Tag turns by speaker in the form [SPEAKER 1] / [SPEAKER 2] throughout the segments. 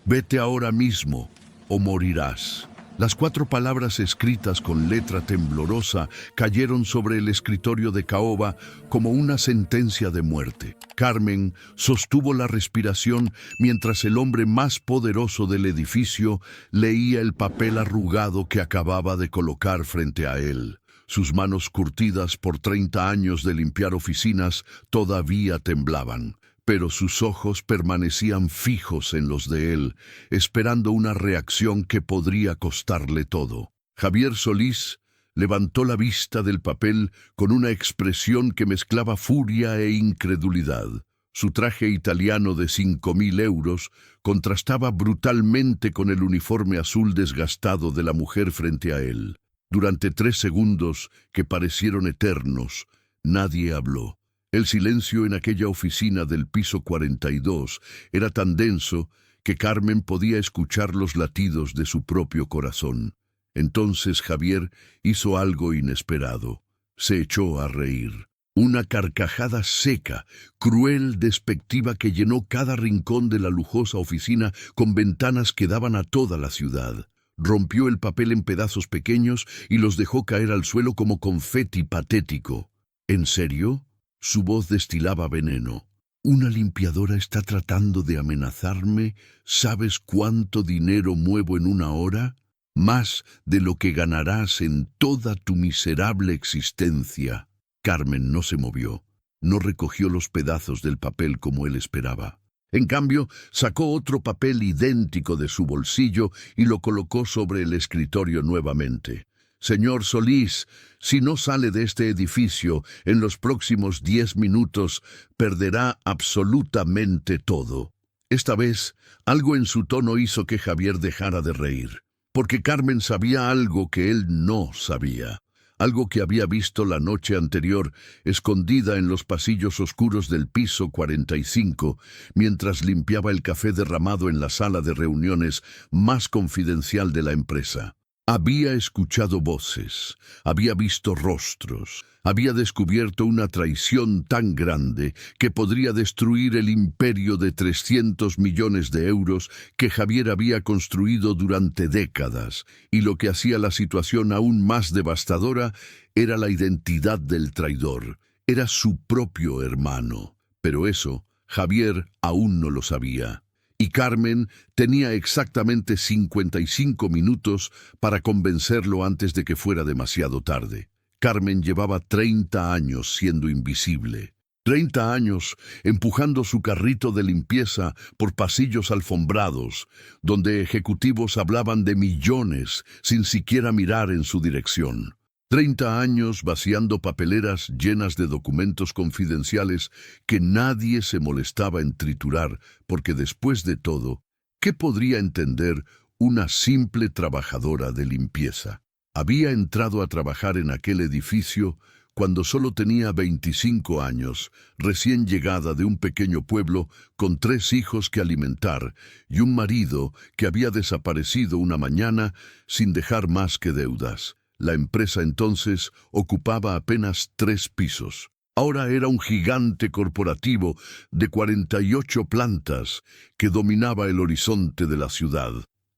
[SPEAKER 1] Vete ahora mismo o morirás. Las 4 palabras escritas con letra temblorosa cayeron sobre el escritorio de Caoba como una sentencia de muerte. Carmen sostuvo la respiración mientras el hombre más poderoso del edificio leía el papel arrugado que acababa de colocar frente a él. Sus manos curtidas por 30 años de limpiar oficinas todavía temblaban, pero sus ojos permanecían fijos en los de él, esperando una reacción que podría costarle todo. Javier Solís levantó la vista del papel con una expresión que mezclaba furia e incredulidad. Su traje italiano de 5.000 euros contrastaba brutalmente con el uniforme azul desgastado de la mujer frente a él. Durante 3 segundos, que parecieron eternos, nadie habló. El silencio en aquella oficina del piso 42 era tan denso que Carmen podía escuchar los latidos de su propio corazón. Entonces Javier hizo algo inesperado. Se echó a reír. Una carcajada seca, cruel, despectiva que llenó cada rincón de la lujosa oficina con ventanas que daban a toda la ciudad. Rompió el papel en pedazos pequeños y los dejó caer al suelo como confeti patético. ¿En serio? Su voz destilaba veneno. «Una limpiadora está tratando de amenazarme. ¿Sabes cuánto dinero muevo en una hora? Más de lo que ganarás en toda tu miserable existencia». Carmen no se movió. No recogió los pedazos del papel como él esperaba. En cambio, sacó otro papel idéntico de su bolsillo y lo colocó sobre el escritorio nuevamente. «Señor Solís, si no sale de este edificio en los próximos 10 minutos, perderá absolutamente todo». Esta vez, algo en su tono hizo que Javier dejara de reír, porque Carmen sabía algo que él no sabía. Algo que había visto la noche anterior, escondida en los pasillos oscuros del piso 45, mientras limpiaba el café derramado en la sala de reuniones más confidencial de la empresa. Había escuchado voces, había visto rostros, había descubierto una traición tan grande que podría destruir el imperio de 300 millones de euros que Javier había construido durante décadas, y lo que hacía la situación aún más devastadora era la identidad del traidor. Era su propio hermano. Pero eso, Javier aún no lo sabía. Y Carmen tenía exactamente 55 minutos para convencerlo antes de que fuera demasiado tarde. Carmen llevaba 30 años siendo invisible. 30 años empujando su carrito de limpieza por pasillos alfombrados, donde ejecutivos hablaban de millones sin siquiera mirar en su dirección. 30 años vaciando papeleras llenas de documentos confidenciales que nadie se molestaba en triturar, porque después de todo, ¿qué podría entender una simple trabajadora de limpieza? Había entrado a trabajar en aquel edificio cuando solo tenía 25 años, recién llegada de un pequeño pueblo con 3 hijos que alimentar y un marido que había desaparecido una mañana sin dejar más que deudas. La empresa entonces ocupaba apenas 3 pisos. Ahora era un gigante corporativo de 48 plantas que dominaba el horizonte de la ciudad.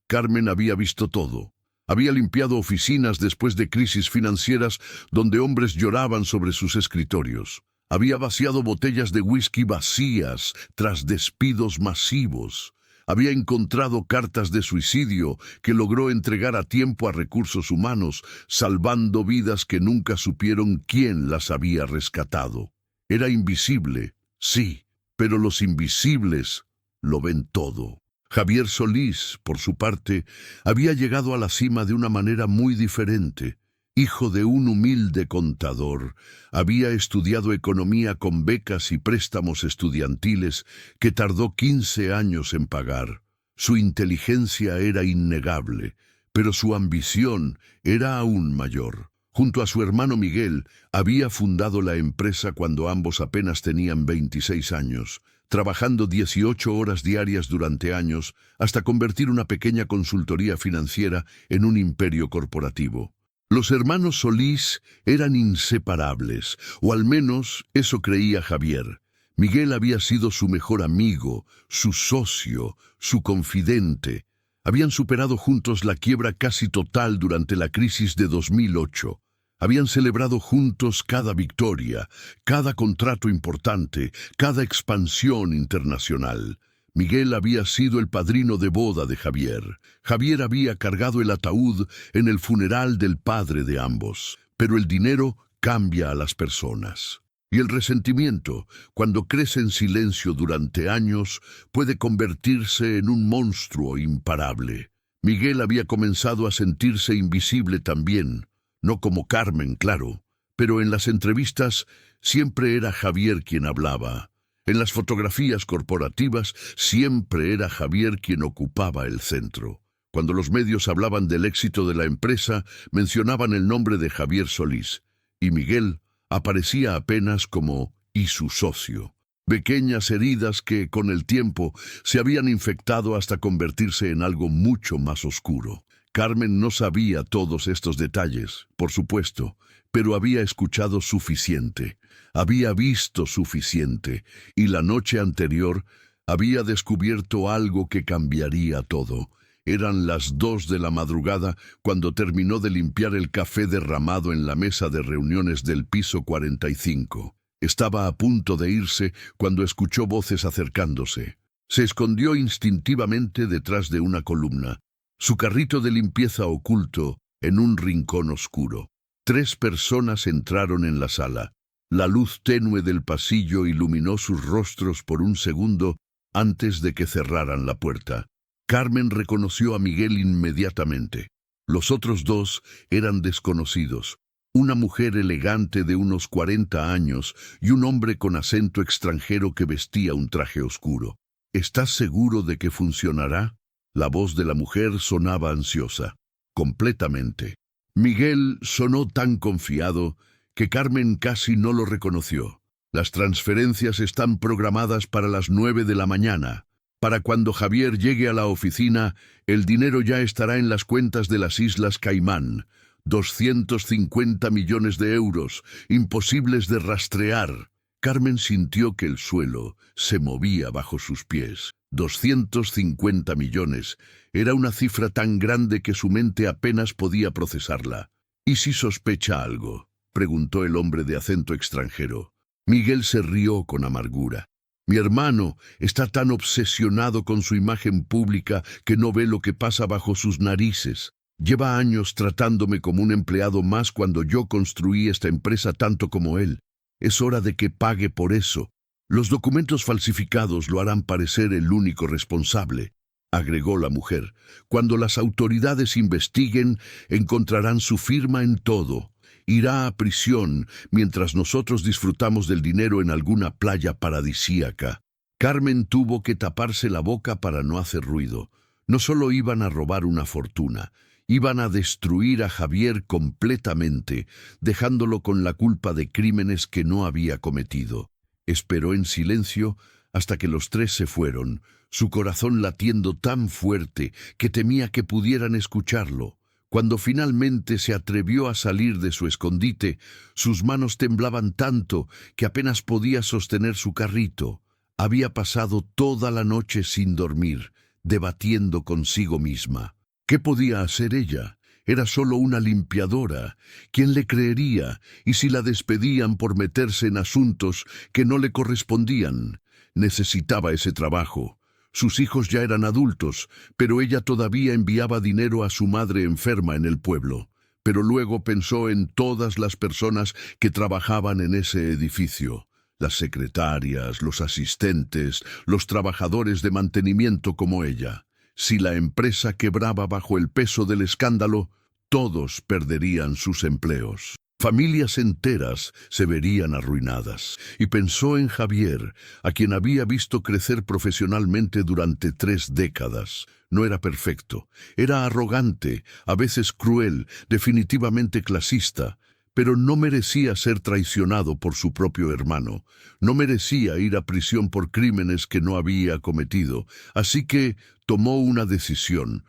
[SPEAKER 1] Carmen había visto todo. Había limpiado oficinas después de crisis financieras donde hombres lloraban sobre sus escritorios. Había vaciado botellas de whisky vacías tras despidos masivos. Había encontrado cartas de suicidio que logró entregar a tiempo a recursos humanos, salvando vidas que nunca supieron quién las había rescatado. Era invisible, sí, pero los invisibles lo ven todo. Javier Solís, por su parte, había llegado a la cima de una manera muy diferente. Hijo de un humilde contador, había estudiado economía con becas y préstamos estudiantiles que tardó 15 años en pagar. Su inteligencia era innegable, pero su ambición era aún mayor. Junto a su hermano Miguel, había fundado la empresa cuando ambos apenas tenían 26 años, trabajando 18 horas diarias durante años hasta convertir una pequeña consultoría financiera en un imperio corporativo. Los hermanos Solís eran inseparables, o al menos eso creía Javier. Miguel había sido su mejor amigo, su socio, su confidente. Habían superado juntos la quiebra casi total durante la crisis de 2008. Habían celebrado juntos cada victoria, cada contrato importante, cada expansión internacional. Miguel había sido el padrino de boda de Javier. Javier había cargado el ataúd en el funeral del padre de ambos. Pero el dinero cambia a las personas. Y el resentimiento, cuando crece en silencio durante años, puede convertirse en un monstruo imparable. Miguel había comenzado a sentirse invisible también, no como Carmen, claro, pero en las entrevistas siempre era Javier quien hablaba. En las fotografías corporativas siempre era Javier quien ocupaba el centro. Cuando los medios hablaban del éxito de la empresa, mencionaban el nombre de Javier Solís, y Miguel aparecía apenas como «y su socio». Pequeñas heridas que, con el tiempo, se habían infectado hasta convertirse en algo mucho más oscuro. Carmen no sabía todos estos detalles, por supuesto, pero había escuchado suficiente, había visto suficiente, y la noche anterior había descubierto algo que cambiaría todo. Eran las 2 de la madrugada cuando terminó de limpiar el café derramado en la mesa de reuniones del piso 45. Estaba a punto de irse cuando escuchó voces acercándose. Se escondió instintivamente detrás de una columna, su carrito de limpieza oculto en un rincón oscuro. 3 personas entraron en la sala. La luz tenue del pasillo iluminó sus rostros por un segundo antes de que cerraran la puerta. Carmen reconoció a Miguel inmediatamente. Los otros 2 eran desconocidos. Una mujer elegante de unos 40 años y un hombre con acento extranjero que vestía un traje oscuro. ¿Estás seguro de que funcionará? La voz de la mujer sonaba ansiosa. Completamente. Miguel sonó tan confiado que Carmen casi no lo reconoció. Las transferencias están programadas para las 9 de la mañana. Para cuando Javier llegue a la oficina, el dinero ya estará en las cuentas de las Islas Caimán. 250 millones de euros, imposibles de rastrear. Carmen sintió que el suelo se movía bajo sus pies. 250 millones. Era una cifra tan grande que su mente apenas podía procesarla. ¿Y si sospecha algo?, preguntó el hombre de acento extranjero. Miguel se rió con amargura. Mi hermano está tan obsesionado con su imagen pública que no ve lo que pasa bajo sus narices. Lleva años tratándome como un empleado más cuando yo construí esta empresa tanto como él. Es hora de que pague por eso. Los documentos falsificados lo harán parecer el único responsable, agregó la mujer. Cuando las autoridades investiguen, encontrarán su firma en todo. Irá a prisión mientras nosotros disfrutamos del dinero en alguna playa paradisíaca. Carmen tuvo que taparse la boca para no hacer ruido. No solo iban a robar una fortuna, iban a destruir a Javier completamente, dejándolo con la culpa de crímenes que no había cometido. Esperó en silencio hasta que los 3 se fueron, su corazón latiendo tan fuerte que temía que pudieran escucharlo. Cuando finalmente se atrevió a salir de su escondite, sus manos temblaban tanto que apenas podía sostener su carrito. Había pasado toda la noche sin dormir, debatiendo consigo misma. ¿Qué podía hacer ella? Era solo una limpiadora. ¿Quién le creería? ¿Y si la despedían por meterse en asuntos que no le correspondían? Necesitaba ese trabajo. Sus hijos ya eran adultos, pero ella todavía enviaba dinero a su madre enferma en el pueblo. Pero luego pensó en todas las personas que trabajaban en ese edificio. Las secretarias, los asistentes, los trabajadores de mantenimiento como ella. Si la empresa quebraba bajo el peso del escándalo, todos perderían sus empleos. Familias enteras se verían arruinadas. Y pensó en Javier, a quien había visto crecer profesionalmente durante 3 décadas. No era perfecto, era arrogante, a veces cruel, definitivamente clasista, pero no merecía ser traicionado por su propio hermano. No merecía ir a prisión por crímenes que no había cometido. Así que tomó una decisión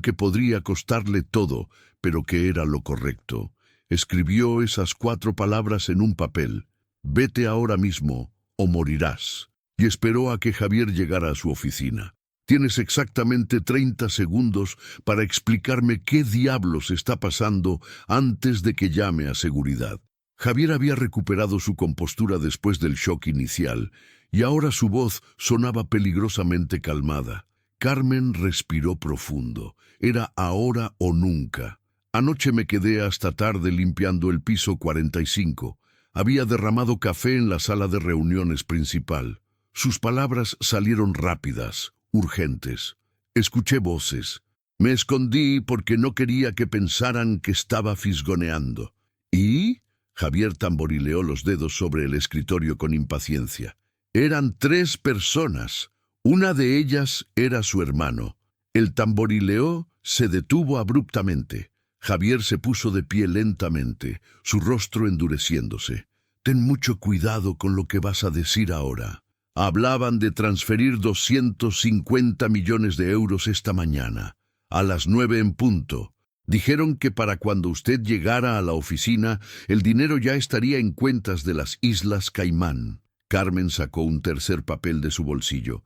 [SPEAKER 1] que podría costarle todo, pero que era lo correcto. Escribió esas 4 palabras en un papel. Vete ahora mismo o morirás. Y esperó a que Javier llegara a su oficina. Tienes exactamente 30 segundos para explicarme qué diablos está pasando antes de que llame a seguridad. Javier había recuperado su compostura después del shock inicial, y ahora su voz sonaba peligrosamente calmada. Carmen respiró profundo. Era ahora o nunca. Anoche me quedé hasta tarde limpiando el piso 45. Había derramado café en la sala de reuniones principal. Sus palabras salieron rápidas, urgentes. Escuché voces. Me escondí porque no quería que pensaran que estaba fisgoneando. ¿Y? Javier tamborileó los dedos sobre el escritorio con impaciencia. Eran 3 personas. Una de ellas era su hermano. El tamborileo se detuvo abruptamente. Javier se puso de pie lentamente, su rostro endureciéndose. Ten mucho cuidado con lo que vas a decir ahora. Hablaban de transferir 250 millones de euros esta mañana, a las 9 en punto. Dijeron que para cuando usted llegara a la oficina, el dinero ya estaría en cuentas de las Islas Caimán. Carmen sacó un tercer papel de su bolsillo,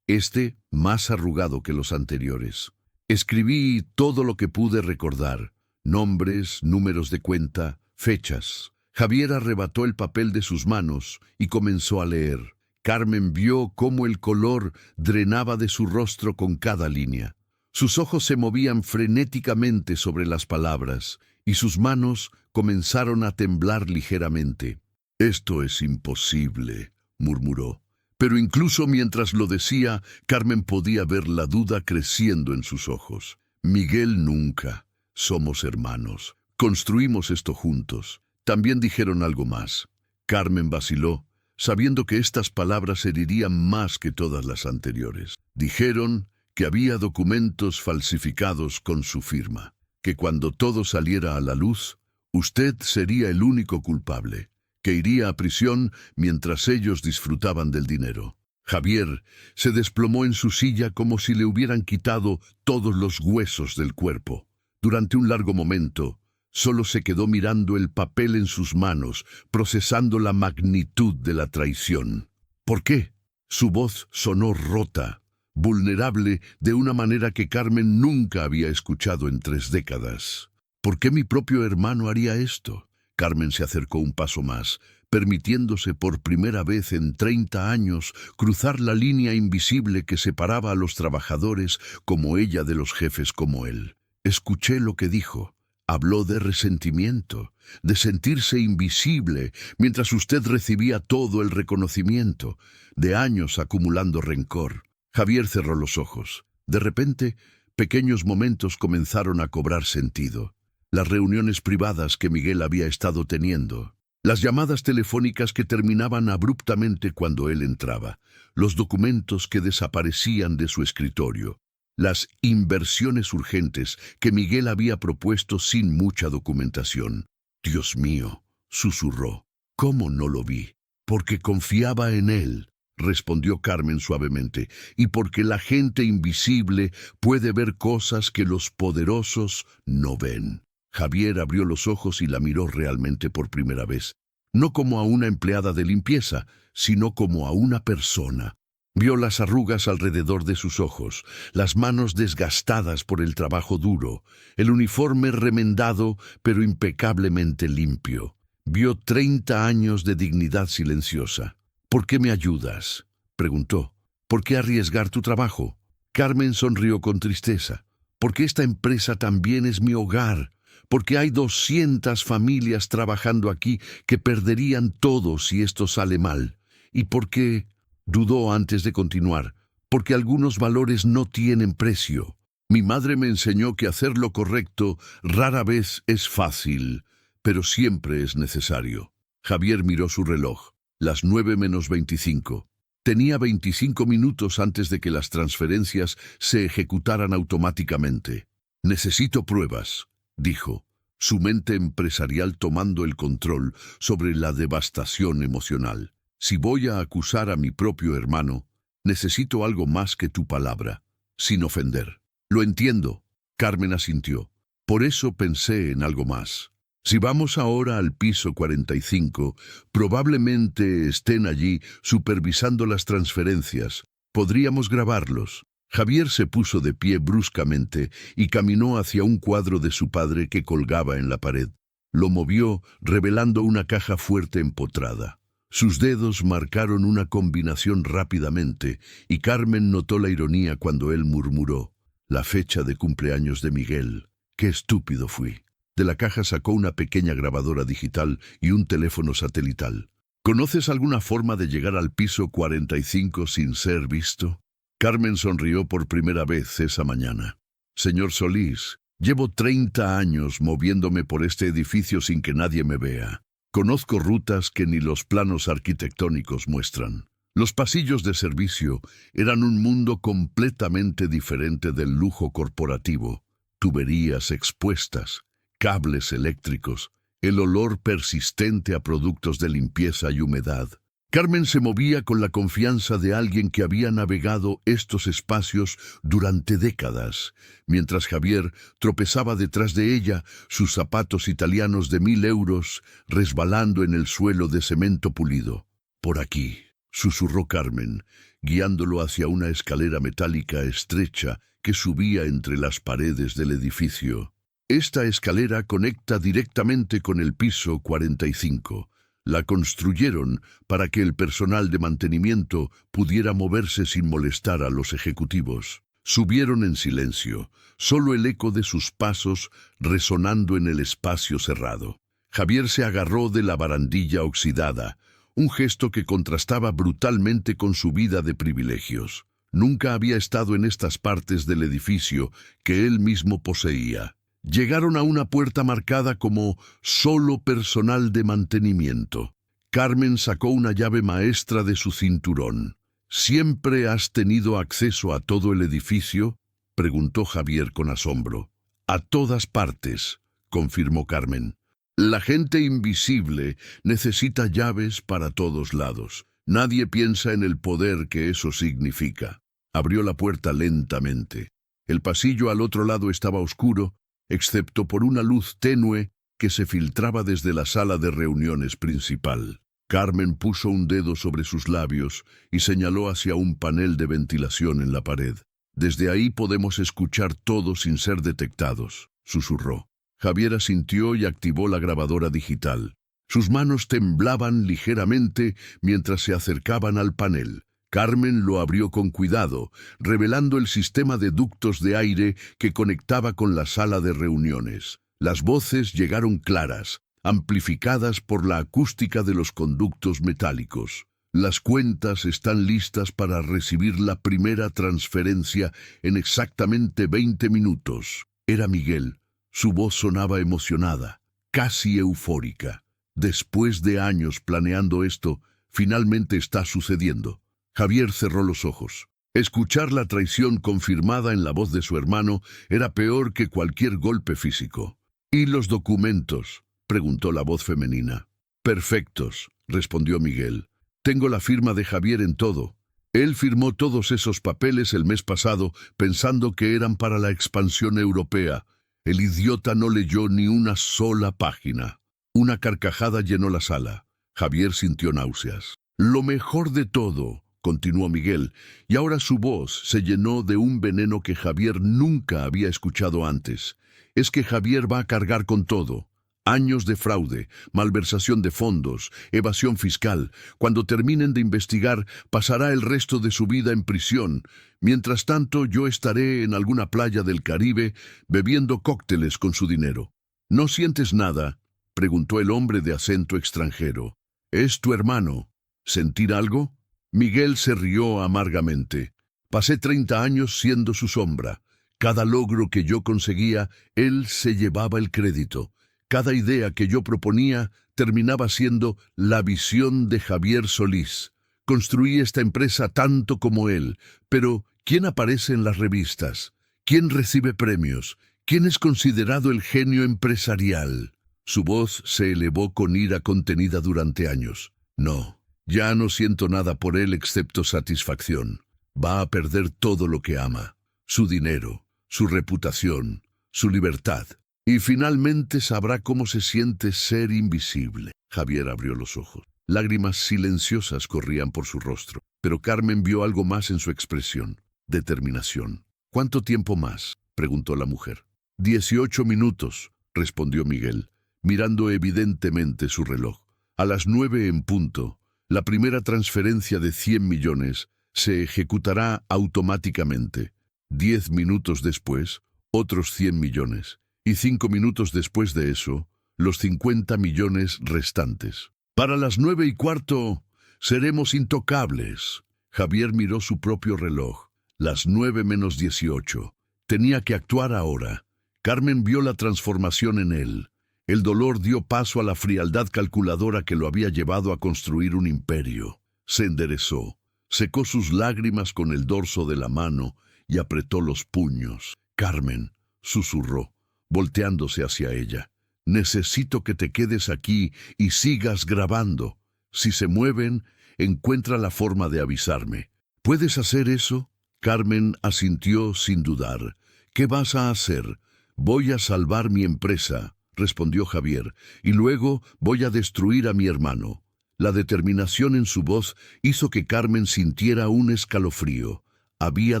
[SPEAKER 1] más arrugado que los anteriores. Escribí todo lo que pude recordar, nombres, números de cuenta, fechas. Javier arrebató el papel de sus manos y comenzó a leer. Carmen vio cómo el color drenaba de su rostro con cada línea. Sus ojos se movían frenéticamente sobre las palabras y sus manos comenzaron a temblar ligeramente. «Esto es imposible», murmuró. Pero incluso mientras lo decía, Carmen podía ver la duda creciendo en sus ojos. «Miguel nunca. Somos hermanos. Construimos esto juntos». También dijeron algo más. Carmen vaciló, sabiendo que estas palabras herirían más que todas las anteriores. Dijeron que había documentos falsificados con su firma, que cuando todo saliera a la luz, usted sería el único culpable, que iría a prisión mientras ellos disfrutaban del dinero. Javier se desplomó en su silla como si le hubieran quitado todos los huesos del cuerpo. Durante un largo momento, solo se quedó mirando el papel en sus manos, procesando la magnitud de la traición. ¿Por qué? Su voz sonó rota, vulnerable de una manera que Carmen nunca había escuchado en 3 décadas. ¿Por qué mi propio hermano haría esto? Carmen se acercó un paso más, permitiéndose por primera vez en 30 años cruzar la línea invisible que separaba a los trabajadores como ella de los jefes como él. Escuché lo que dijo. Habló de resentimiento, de sentirse invisible mientras usted recibía todo el reconocimiento, de años acumulando rencor. Javier cerró los ojos. De repente, pequeños momentos comenzaron a cobrar sentido. Las reuniones privadas que Miguel había estado teniendo, las llamadas telefónicas que terminaban abruptamente cuando él entraba, los documentos que desaparecían de su escritorio, las inversiones urgentes que Miguel había propuesto sin mucha documentación. «Dios mío», susurró, «¿cómo no lo vi?» «Porque confiaba en él», respondió Carmen suavemente, «y porque la gente invisible puede ver cosas que los poderosos no ven». Javier abrió los ojos y la miró realmente por primera vez, no como a una empleada de limpieza, sino como a una persona. Vio las arrugas alrededor de sus ojos, las manos desgastadas por el trabajo duro, el uniforme remendado pero impecablemente limpio. Vio 30 años de dignidad silenciosa. «¿Por qué me ayudas?», preguntó. «¿Por qué arriesgar tu trabajo?». Carmen sonrió con tristeza. «Porque esta empresa también es mi hogar. Porque hay 200 familias trabajando aquí que perderían todo si esto sale mal. Y porque...» Dudó antes de continuar. «Porque algunos valores no tienen precio. Mi madre me enseñó que hacer lo correcto rara vez es fácil, pero siempre es necesario». Javier miró su reloj. Las 9:25. Tenía 25 minutos antes de que las transferencias se ejecutaran automáticamente. «Necesito pruebas», dijo, su mente empresarial tomando el control sobre la devastación emocional. «Si voy a acusar a mi propio hermano, necesito algo más que tu palabra, sin ofender». «Lo entiendo», Carmen asintió. «Por eso pensé en algo más». Si vamos ahora al piso 45, probablemente estén allí supervisando las transferencias. Podríamos grabarlos. Javier se puso de pie bruscamente y caminó hacia un cuadro de su padre que colgaba en la pared. Lo movió, revelando una caja fuerte empotrada. Sus dedos marcaron una combinación rápidamente, y Carmen notó la ironía cuando él murmuró: «La fecha de cumpleaños de Miguel. ¡Qué estúpido fui!». De la caja sacó una pequeña grabadora digital y un teléfono satelital. «¿Conoces alguna forma de llegar al piso 45 sin ser visto?». Carmen sonrió por primera vez esa mañana. «Señor Solís, llevo 30 años moviéndome por este edificio sin que nadie me vea. Conozco rutas que ni los planos arquitectónicos muestran». Los pasillos de servicio eran un mundo completamente diferente del lujo corporativo. Tuberías expuestas, cables eléctricos, el olor persistente a productos de limpieza y humedad. Carmen se movía con la confianza de alguien que había navegado estos espacios durante décadas, mientras Javier tropezaba detrás de ella, sus zapatos italianos de 1.000 euros resbalando en el suelo de cemento pulido. «Por aquí», susurró Carmen, guiándolo hacia una escalera metálica estrecha que subía entre las paredes del edificio. Esta escalera conecta directamente con el piso 45. La construyeron para que el personal de mantenimiento pudiera moverse sin molestar a los ejecutivos. Subieron en silencio, solo el eco de sus pasos resonando en el espacio cerrado. Javier se agarró de la barandilla oxidada, un gesto que contrastaba brutalmente con su vida de privilegios. Nunca había estado en estas partes del edificio que él mismo poseía. Llegaron a una puerta marcada como «solo personal de mantenimiento». Carmen sacó una llave maestra de su cinturón. «¿Siempre has tenido acceso a todo el edificio?», preguntó Javier con asombro. «A todas partes», confirmó Carmen. «La gente invisible necesita llaves para todos lados. Nadie piensa en el poder que eso significa». Abrió la puerta lentamente. El pasillo al otro lado estaba oscuro, excepto por una luz tenue que se filtraba desde la sala de reuniones principal. Carmen puso un dedo sobre sus labios y señaló hacia un panel de ventilación en la pared. «Desde ahí podemos escuchar todo sin ser detectados», susurró. Javier asintió y activó la grabadora digital. Sus manos temblaban ligeramente mientras se acercaban al panel. Carmen lo abrió con cuidado, revelando el sistema de ductos de aire que conectaba con la sala de reuniones. Las voces llegaron claras, amplificadas por la acústica de los conductos metálicos. «Las cuentas están listas para recibir la primera transferencia en exactamente 20 minutos». Era Miguel. Su voz sonaba emocionada, casi eufórica. «Después de años planeando esto, finalmente está sucediendo». Javier cerró los ojos. Escuchar la traición confirmada en la voz de su hermano era peor que cualquier golpe físico. «¿Y los documentos?», preguntó la voz femenina. «Perfectos», respondió Miguel. «Tengo la firma de Javier en todo. Él firmó todos esos papeles el mes pasado pensando que eran para la expansión europea. El idiota no leyó ni una sola página». Una carcajada llenó la sala. Javier sintió náuseas. «Lo mejor de todo», continuó Miguel, y ahora su voz se llenó de un veneno que Javier nunca había escuchado antes, «es que Javier va a cargar con todo. Años de fraude, malversación de fondos, evasión fiscal. Cuando terminen de investigar, pasará el resto de su vida en prisión. Mientras tanto, yo estaré en alguna playa del Caribe bebiendo cócteles con su dinero». «¿No sientes nada?», preguntó el hombre de acento extranjero. «Es tu hermano. ¿Sentir algo?». Miguel se rió amargamente. «Pasé 30 años siendo su sombra. Cada logro que yo conseguía, él se llevaba el crédito. Cada idea que yo proponía terminaba siendo la visión de Javier Solís. Construí esta empresa tanto como él, pero ¿quién aparece en las revistas? ¿Quién recibe premios? ¿Quién es considerado el genio empresarial?». Su voz se elevó con ira contenida durante años. «No. Ya no siento nada por él excepto satisfacción. Va a perder todo lo que ama. Su dinero, su reputación, su libertad. Y finalmente sabrá cómo se siente ser invisible. Javier abrió los ojos. Lágrimas silenciosas corrían por su rostro, pero Carmen vio algo más en su expresión: determinación. ¿Cuánto tiempo más?, preguntó la mujer. 18 minutos, respondió Miguel, mirando evidentemente su reloj. A las 9 en punto, la primera transferencia de 100 millones se ejecutará automáticamente. 10 minutos después, otros 100 millones. Y 5 minutos después de eso, los 50 millones restantes. Para las 9:15, seremos intocables. Javier miró su propio reloj. Las 9 menos 18. Tenía que actuar ahora. Carmen vio la transformación en él. El dolor dio paso a la frialdad calculadora que lo había llevado a construir un imperio. Se enderezó, secó sus lágrimas con el dorso de la mano y apretó los puños. Carmen, susurró, volteándose hacia ella. Necesito que te quedes aquí y sigas grabando. Si se mueven, encuentra la forma de avisarme. ¿Puedes hacer eso? Carmen asintió sin dudar. ¿Qué vas a hacer? Voy a salvar mi empresa, respondió Javier, y luego voy a destruir a mi hermano. La determinación en su voz hizo que Carmen sintiera un escalofrío. Había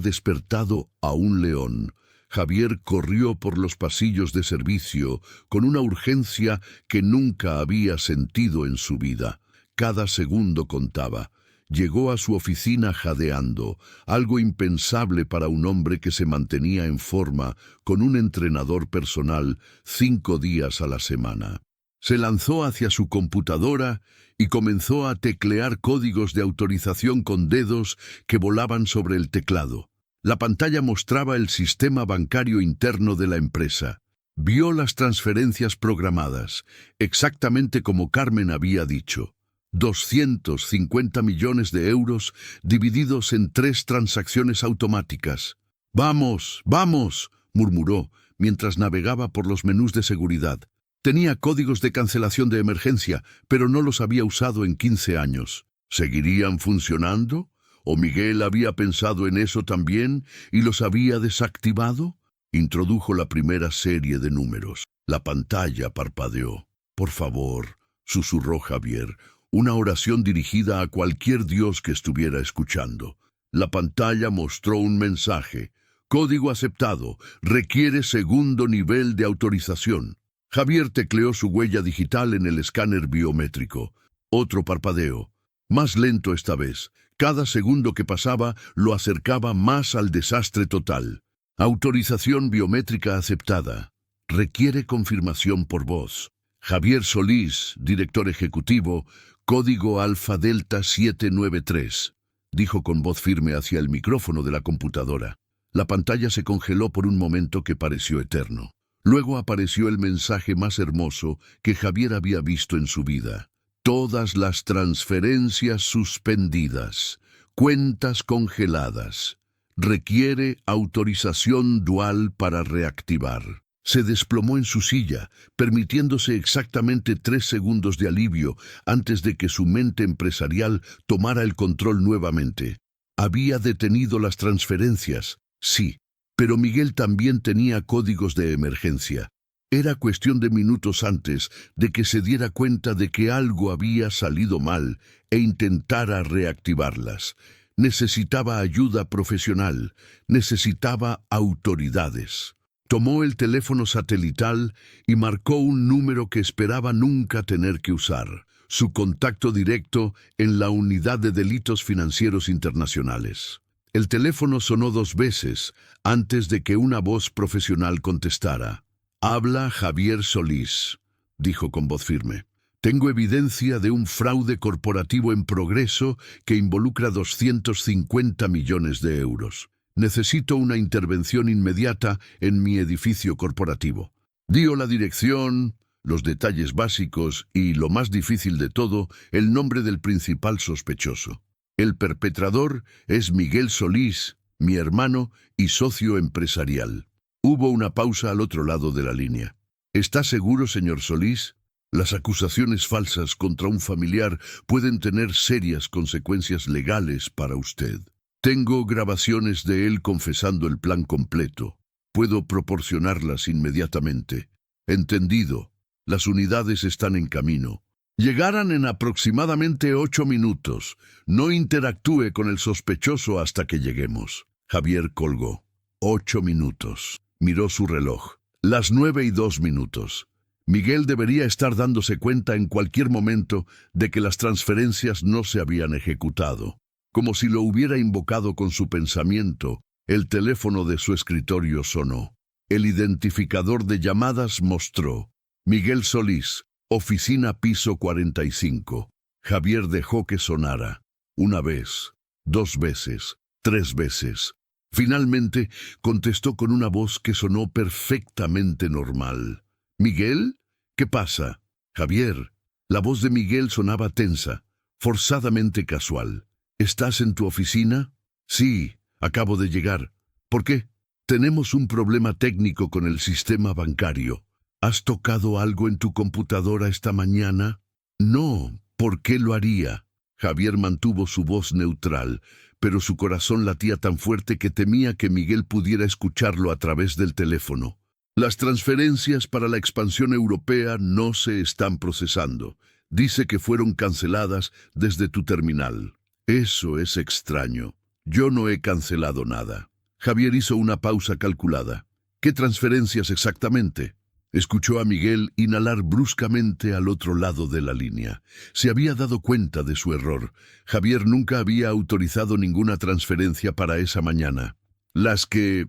[SPEAKER 1] despertado a un león. Javier corrió por los pasillos de servicio con una urgencia que nunca había sentido en su vida. Cada segundo contaba. Llegó a su oficina jadeando, algo impensable para un hombre que se mantenía en forma con un entrenador personal 5 días a la semana. Se lanzó hacia su computadora y comenzó a teclear códigos de autorización con dedos que volaban sobre el teclado. La pantalla mostraba el sistema bancario interno de la empresa. Vio las transferencias programadas, exactamente como Carmen había dicho. 250 millones de euros divididos en 3 transacciones automáticas. «¡Vamos, vamos!», murmuró, mientras navegaba por los menús de seguridad. Tenía códigos de cancelación de emergencia, pero no los había usado en 15 años. ¿Seguirían funcionando? ¿O Miguel había pensado en eso también y los había desactivado? Introdujo la primera serie de números. La pantalla parpadeó. «Por favor», susurró Javier, una oración dirigida a cualquier dios que estuviera escuchando. La pantalla mostró un mensaje. «Código aceptado. Requiere segundo nivel de autorización». Javier tecleó su huella digital en el escáner biométrico. Otro parpadeo. Más lento esta vez. Cada segundo que pasaba lo acercaba más al desastre total. Autorización biométrica aceptada. Requiere confirmación por voz. Javier Solís, director ejecutivo, código Alfa Delta 793, dijo con voz firme hacia el micrófono de la computadora. La pantalla se congeló por un momento que pareció eterno. Luego apareció el mensaje más hermoso que Javier había visto en su vida. Todas las transferencias suspendidas, cuentas congeladas. Requiere autorización dual para reactivar. Se desplomó en su silla, permitiéndose exactamente 3 segundos de alivio antes de que su mente empresarial tomara el control nuevamente. Había detenido las transferencias, sí, pero Miguel también tenía códigos de emergencia. Era cuestión de minutos antes de que se diera cuenta de que algo había salido mal e intentara reactivarlas. Necesitaba ayuda profesional, necesitaba autoridades. Tomó el teléfono satelital y marcó un número que esperaba nunca tener que usar, su contacto directo en la Unidad de Delitos Financieros Internacionales. El teléfono sonó 2 veces antes de que una voz profesional contestara. «Habla Javier Solís», dijo con voz firme. «Tengo evidencia de un fraude corporativo en progreso que involucra 250 millones de euros. Necesito una intervención inmediata en mi edificio corporativo». Dio la dirección, los detalles básicos y, lo más difícil de todo, el nombre del principal sospechoso. El perpetrador es Miguel Solís, mi hermano y socio empresarial. Hubo una pausa al otro lado de la línea. ¿Está seguro, señor Solís? Las acusaciones falsas contra un familiar pueden tener serias consecuencias legales para usted. Tengo grabaciones de él confesando el plan completo. Puedo proporcionarlas inmediatamente. Entendido. Las unidades están en camino. Llegarán en aproximadamente 8 minutos. No interactúe con el sospechoso hasta que lleguemos. Javier colgó. 8 minutos. Miró su reloj. Las 9:02. Miguel debería estar dándose cuenta en cualquier momento de que las transferencias no se habían ejecutado. Como si lo hubiera invocado con su pensamiento, el teléfono de su escritorio sonó. El identificador de llamadas mostró: Miguel Solís, oficina piso 45. Javier dejó que sonara. 1 vez, 2 veces, 3 veces. Finalmente contestó con una voz que sonó perfectamente normal. ¿Miguel? ¿Qué pasa? Javier. La voz de Miguel sonaba tensa, forzadamente casual. ¿Estás en tu oficina? Sí, acabo de llegar. ¿Por qué? Tenemos un problema técnico con el sistema bancario. ¿Has tocado algo en tu computadora esta mañana? No, ¿por qué lo haría? Javier mantuvo su voz neutral, pero su corazón latía tan fuerte que temía que Miguel pudiera escucharlo a través del teléfono. Las transferencias para la expansión europea no se están procesando. Dice que fueron canceladas desde tu terminal. Eso es extraño. Yo no he cancelado nada. Javier hizo una pausa calculada. ¿Qué transferencias exactamente? Escuchó a Miguel inhalar bruscamente al otro lado de la línea. Se había dado cuenta de su error. Javier nunca había autorizado ninguna transferencia para esa mañana. Las que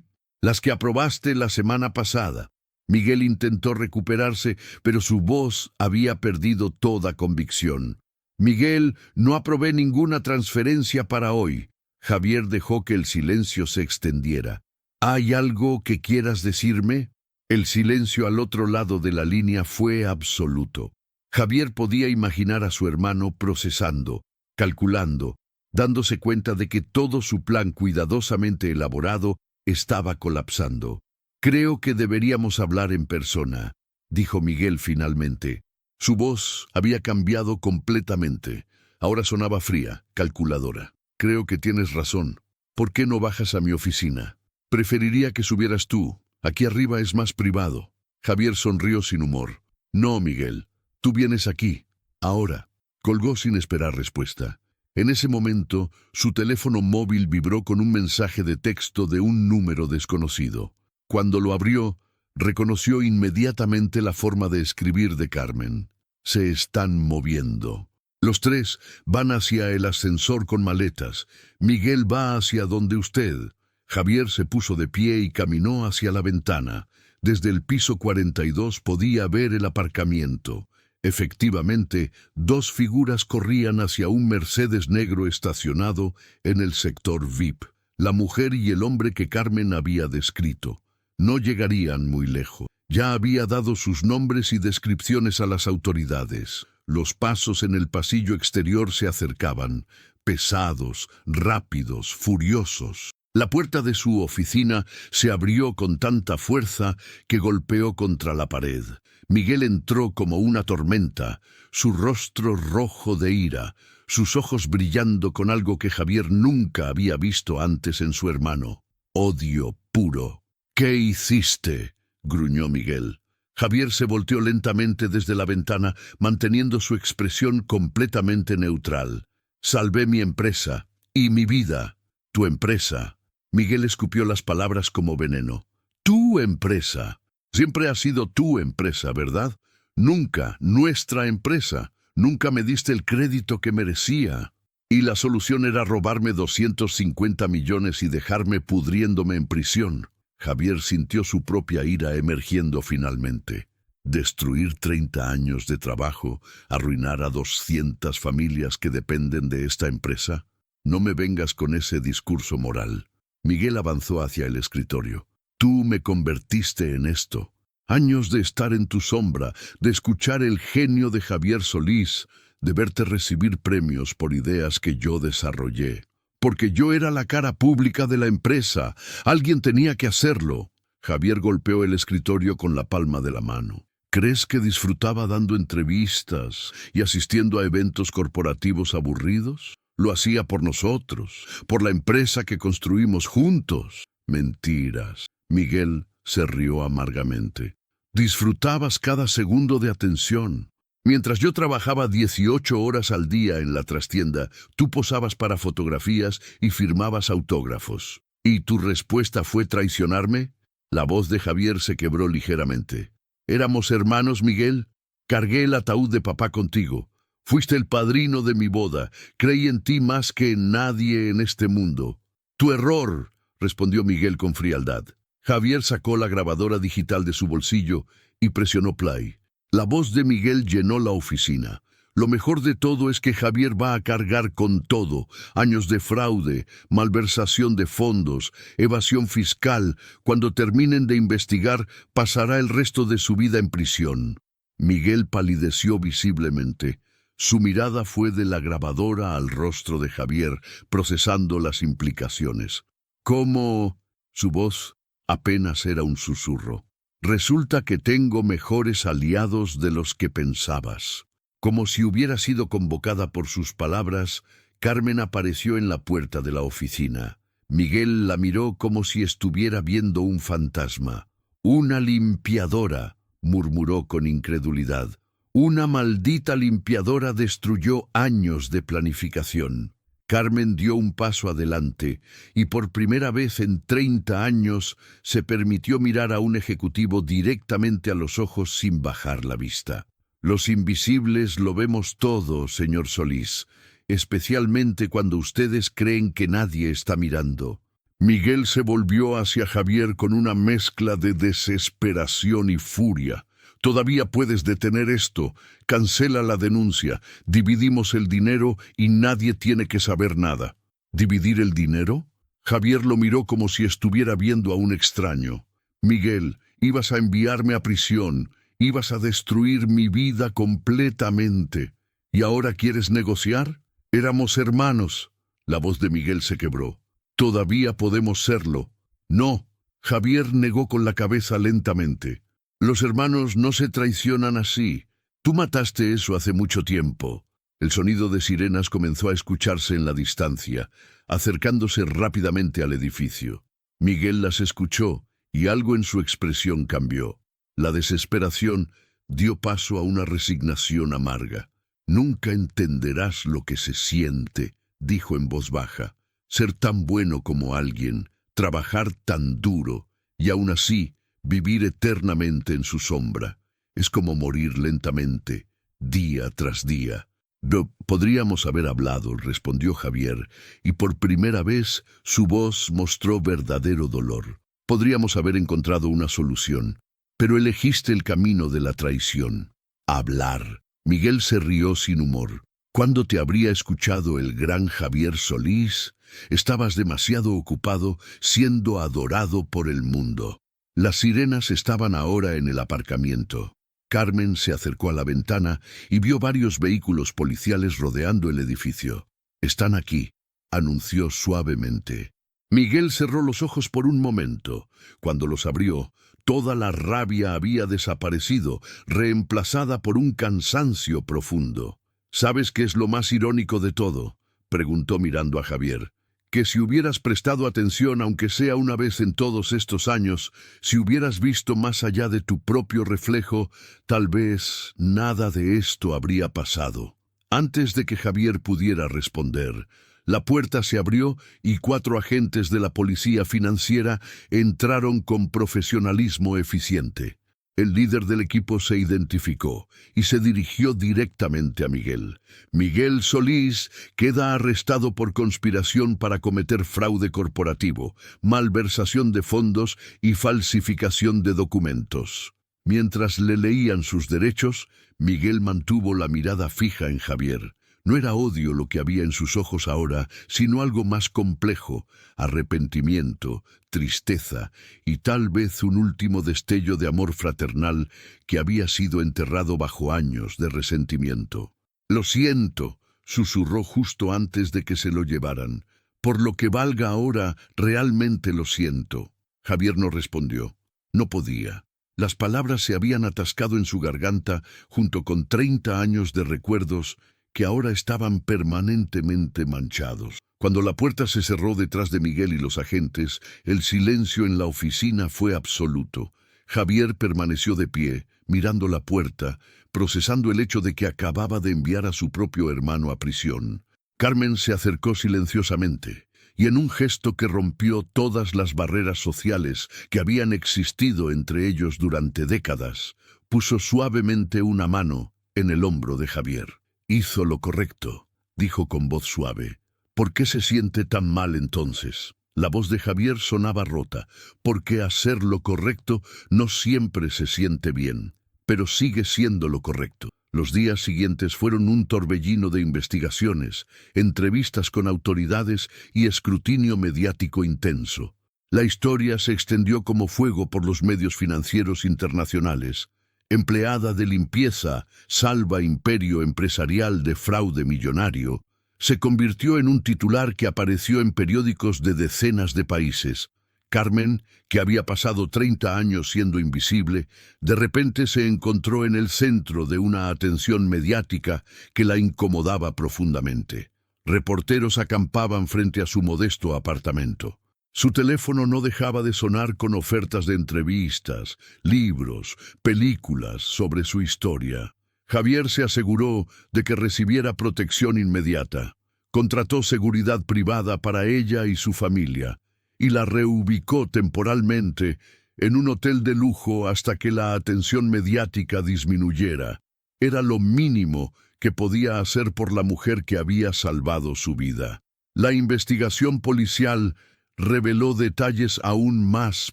[SPEAKER 1] aprobaste la semana pasada. Miguel intentó recuperarse, pero su voz había perdido toda convicción. Miguel, no aprobé ninguna transferencia para hoy. Javier dejó que el silencio se extendiera. ¿Hay algo que quieras decirme? El silencio al otro lado de la línea fue absoluto. Javier podía imaginar a su hermano procesando, calculando, dándose cuenta de que todo su plan cuidadosamente elaborado estaba colapsando. Creo que deberíamos hablar en persona, dijo Miguel finalmente. Su voz había cambiado completamente. Ahora sonaba fría, calculadora. Creo que tienes razón. ¿Por qué no bajas a mi oficina? Preferiría que subieras tú. Aquí arriba es más privado. Javier sonrió sin humor. No, Miguel. Tú vienes aquí. Ahora. Colgó sin esperar respuesta. En ese momento, su teléfono móvil vibró con un mensaje de texto de un número desconocido. Cuando lo abrió, reconoció inmediatamente la forma de escribir de Carmen. Se están moviendo. Los 3 van hacia el ascensor con maletas. Miguel va hacia donde usted. Javier se puso de pie y caminó hacia la ventana. Desde el piso 42 podía ver el aparcamiento. Efectivamente, 2 figuras corrían hacia un Mercedes negro estacionado en el sector VIP. La mujer y el hombre que Carmen había descrito. No llegarían muy lejos. Ya había dado sus nombres y descripciones a las autoridades. Los pasos en el pasillo exterior se acercaban, pesados, rápidos, furiosos. La puerta de su oficina se abrió con tanta fuerza que golpeó contra la pared. Miguel entró como una tormenta, su rostro rojo de ira, sus ojos brillando con algo que Javier nunca había visto antes en su hermano. Odio puro. ¿Qué hiciste?, gruñó Miguel. Javier se volteó lentamente desde la ventana, manteniendo su expresión completamente neutral. Salvé mi empresa y mi vida. Tu empresa. Miguel escupió las palabras como veneno. Tu empresa. Siempre ha sido tu empresa, ¿verdad? Nunca nuestra empresa. Nunca me diste el crédito que merecía. Y la solución era robarme 250 millones y dejarme pudriéndome en prisión. Javier sintió su propia ira emergiendo finalmente. Destruir 30 años de trabajo, arruinar a 200 familias que dependen de esta empresa. No me vengas con ese discurso moral. Miguel avanzó hacia el escritorio. Tú me convertiste en esto. Años de estar en tu sombra, de escuchar el genio de Javier Solís, de verte recibir premios por ideas que yo desarrollé. Porque yo era la cara pública de la empresa. Alguien tenía que hacerlo. Javier golpeó el escritorio con la palma de la mano. ¿Crees que disfrutaba dando entrevistas y asistiendo a eventos corporativos aburridos? Lo hacía por nosotros, por la empresa que construimos juntos. Mentiras. Miguel se rió amargamente. Disfrutabas cada segundo de atención. Mientras yo trabajaba 18 horas al día en la trastienda, tú posabas para fotografías y firmabas autógrafos. ¿Y tu respuesta fue traicionarme? La voz de Javier se quebró ligeramente. ¿Éramos hermanos, Miguel? Cargué el ataúd de papá contigo. Fuiste el padrino de mi boda. Creí en ti más que en nadie en este mundo. Tu error, respondió Miguel con frialdad. Javier sacó la grabadora digital de su bolsillo y presionó play. La voz de Miguel llenó la oficina. Lo mejor de todo es que Javier va a cargar con todo. Años de fraude, malversación de fondos, evasión fiscal. Cuando terminen de investigar, pasará el resto de su vida en prisión. Miguel palideció visiblemente. Su mirada fue de la grabadora al rostro de Javier, procesando las implicaciones. ¿Cómo? Su voz apenas era un susurro. Resulta que tengo mejores aliados de los que pensabas. Como si hubiera sido convocada por sus palabras, Carmen apareció en la puerta de la oficina. Miguel la miró como si estuviera viendo un fantasma. «Una limpiadora», murmuró con incredulidad. «Una maldita limpiadora destruyó años de planificación». Carmen dio un paso adelante y por primera vez en 30 años se permitió mirar a un ejecutivo directamente a los ojos sin bajar la vista. «Los invisibles lo vemos todo, señor Solís, especialmente cuando ustedes creen que nadie está mirando». Miguel se volvió hacia Javier con una mezcla de desesperación y furia. «Todavía puedes detener esto. Cancela la denuncia. Dividimos el dinero y nadie tiene que saber nada». ¿Dividir el dinero? Javier lo miró como si estuviera viendo a un extraño. «Miguel, ibas a enviarme a prisión. Ibas a destruir mi vida completamente. ¿Y ahora quieres negociar? Éramos hermanos». La voz de Miguel se quebró. «Todavía podemos serlo». «No». Javier negó con la cabeza lentamente. «Los hermanos no se traicionan así. Tú mataste eso hace mucho tiempo». El sonido de sirenas comenzó a escucharse en la distancia, acercándose rápidamente al edificio. Miguel las escuchó y algo en su expresión cambió. La desesperación dio paso a una resignación amarga. «Nunca entenderás lo que se siente», dijo en voz baja. «Ser tan bueno como alguien, trabajar tan duro y aún así vivir eternamente en su sombra. Es como morir lentamente, día tras día». «No, podríamos haber hablado», respondió Javier, y por primera vez su voz mostró verdadero dolor. «Podríamos haber encontrado una solución, pero elegiste el camino de la traición. Hablar». Miguel se rió sin humor. «¿Cuándo te habría escuchado el gran Javier Solís? Estabas demasiado ocupado siendo adorado por el mundo». Las sirenas estaban ahora en el aparcamiento. Carmen se acercó a la ventana y vio varios vehículos policiales rodeando el edificio. «Están aquí», anunció suavemente. Miguel cerró los ojos por un momento. Cuando los abrió, toda la rabia había desaparecido, reemplazada por un cansancio profundo. «¿Sabes qué es lo más irónico de todo?», preguntó mirando a Javier. «Que si hubieras prestado atención, aunque sea una vez en todos estos años, si hubieras visto más allá de tu propio reflejo, tal vez nada de esto habría pasado». Antes de que Javier pudiera responder, la puerta se abrió y 4 agentes de la policía financiera entraron con profesionalismo eficiente. El líder del equipo se identificó y se dirigió directamente a Miguel. «Miguel Solís queda arrestado por conspiración para cometer fraude corporativo, malversación de fondos y falsificación de documentos». Mientras le leían sus derechos, Miguel mantuvo la mirada fija en Javier. No era odio lo que había en sus ojos ahora, sino algo más complejo: arrepentimiento, tristeza y tal vez un último destello de amor fraternal que había sido enterrado bajo años de resentimiento. «Lo siento», susurró justo antes de que se lo llevaran. «Por lo que valga ahora, realmente lo siento». Javier no respondió. No podía. Las palabras se habían atascado en su garganta junto con 30 años de recuerdos que ahora estaban permanentemente manchados. Cuando la puerta se cerró detrás de Miguel y los agentes, el silencio en la oficina fue absoluto. Javier permaneció de pie, mirando la puerta, procesando el hecho de que acababa de enviar a su propio hermano a prisión. Carmen se acercó silenciosamente, y en un gesto que rompió todas las barreras sociales que habían existido entre ellos durante décadas, puso suavemente una mano en el hombro de Javier. «Hizo lo correcto», dijo con voz suave. «¿Por qué se siente tan mal entonces?» La voz de Javier sonaba rota, porque hacer lo correcto no siempre se siente bien, pero sigue siendo lo correcto. Los días siguientes fueron un torbellino de investigaciones, entrevistas con autoridades y escrutinio mediático intenso. La historia se extendió como fuego por los medios financieros internacionales. Empleada de limpieza, salva imperio empresarial de fraude millonario, se convirtió en un titular que apareció en periódicos de decenas de países. Carmen, que había pasado 30 años siendo invisible, de repente se encontró en el centro de una atención mediática que la incomodaba profundamente. Reporteros acampaban frente a su modesto apartamento. Su teléfono no dejaba de sonar con ofertas de entrevistas, libros, películas sobre su historia. Javier se aseguró de que recibiera protección inmediata. Contrató seguridad privada para ella y su familia, y la reubicó temporalmente en un hotel de lujo hasta que la atención mediática disminuyera. Era lo mínimo que podía hacer por la mujer que había salvado su vida. La investigación policial reveló detalles aún más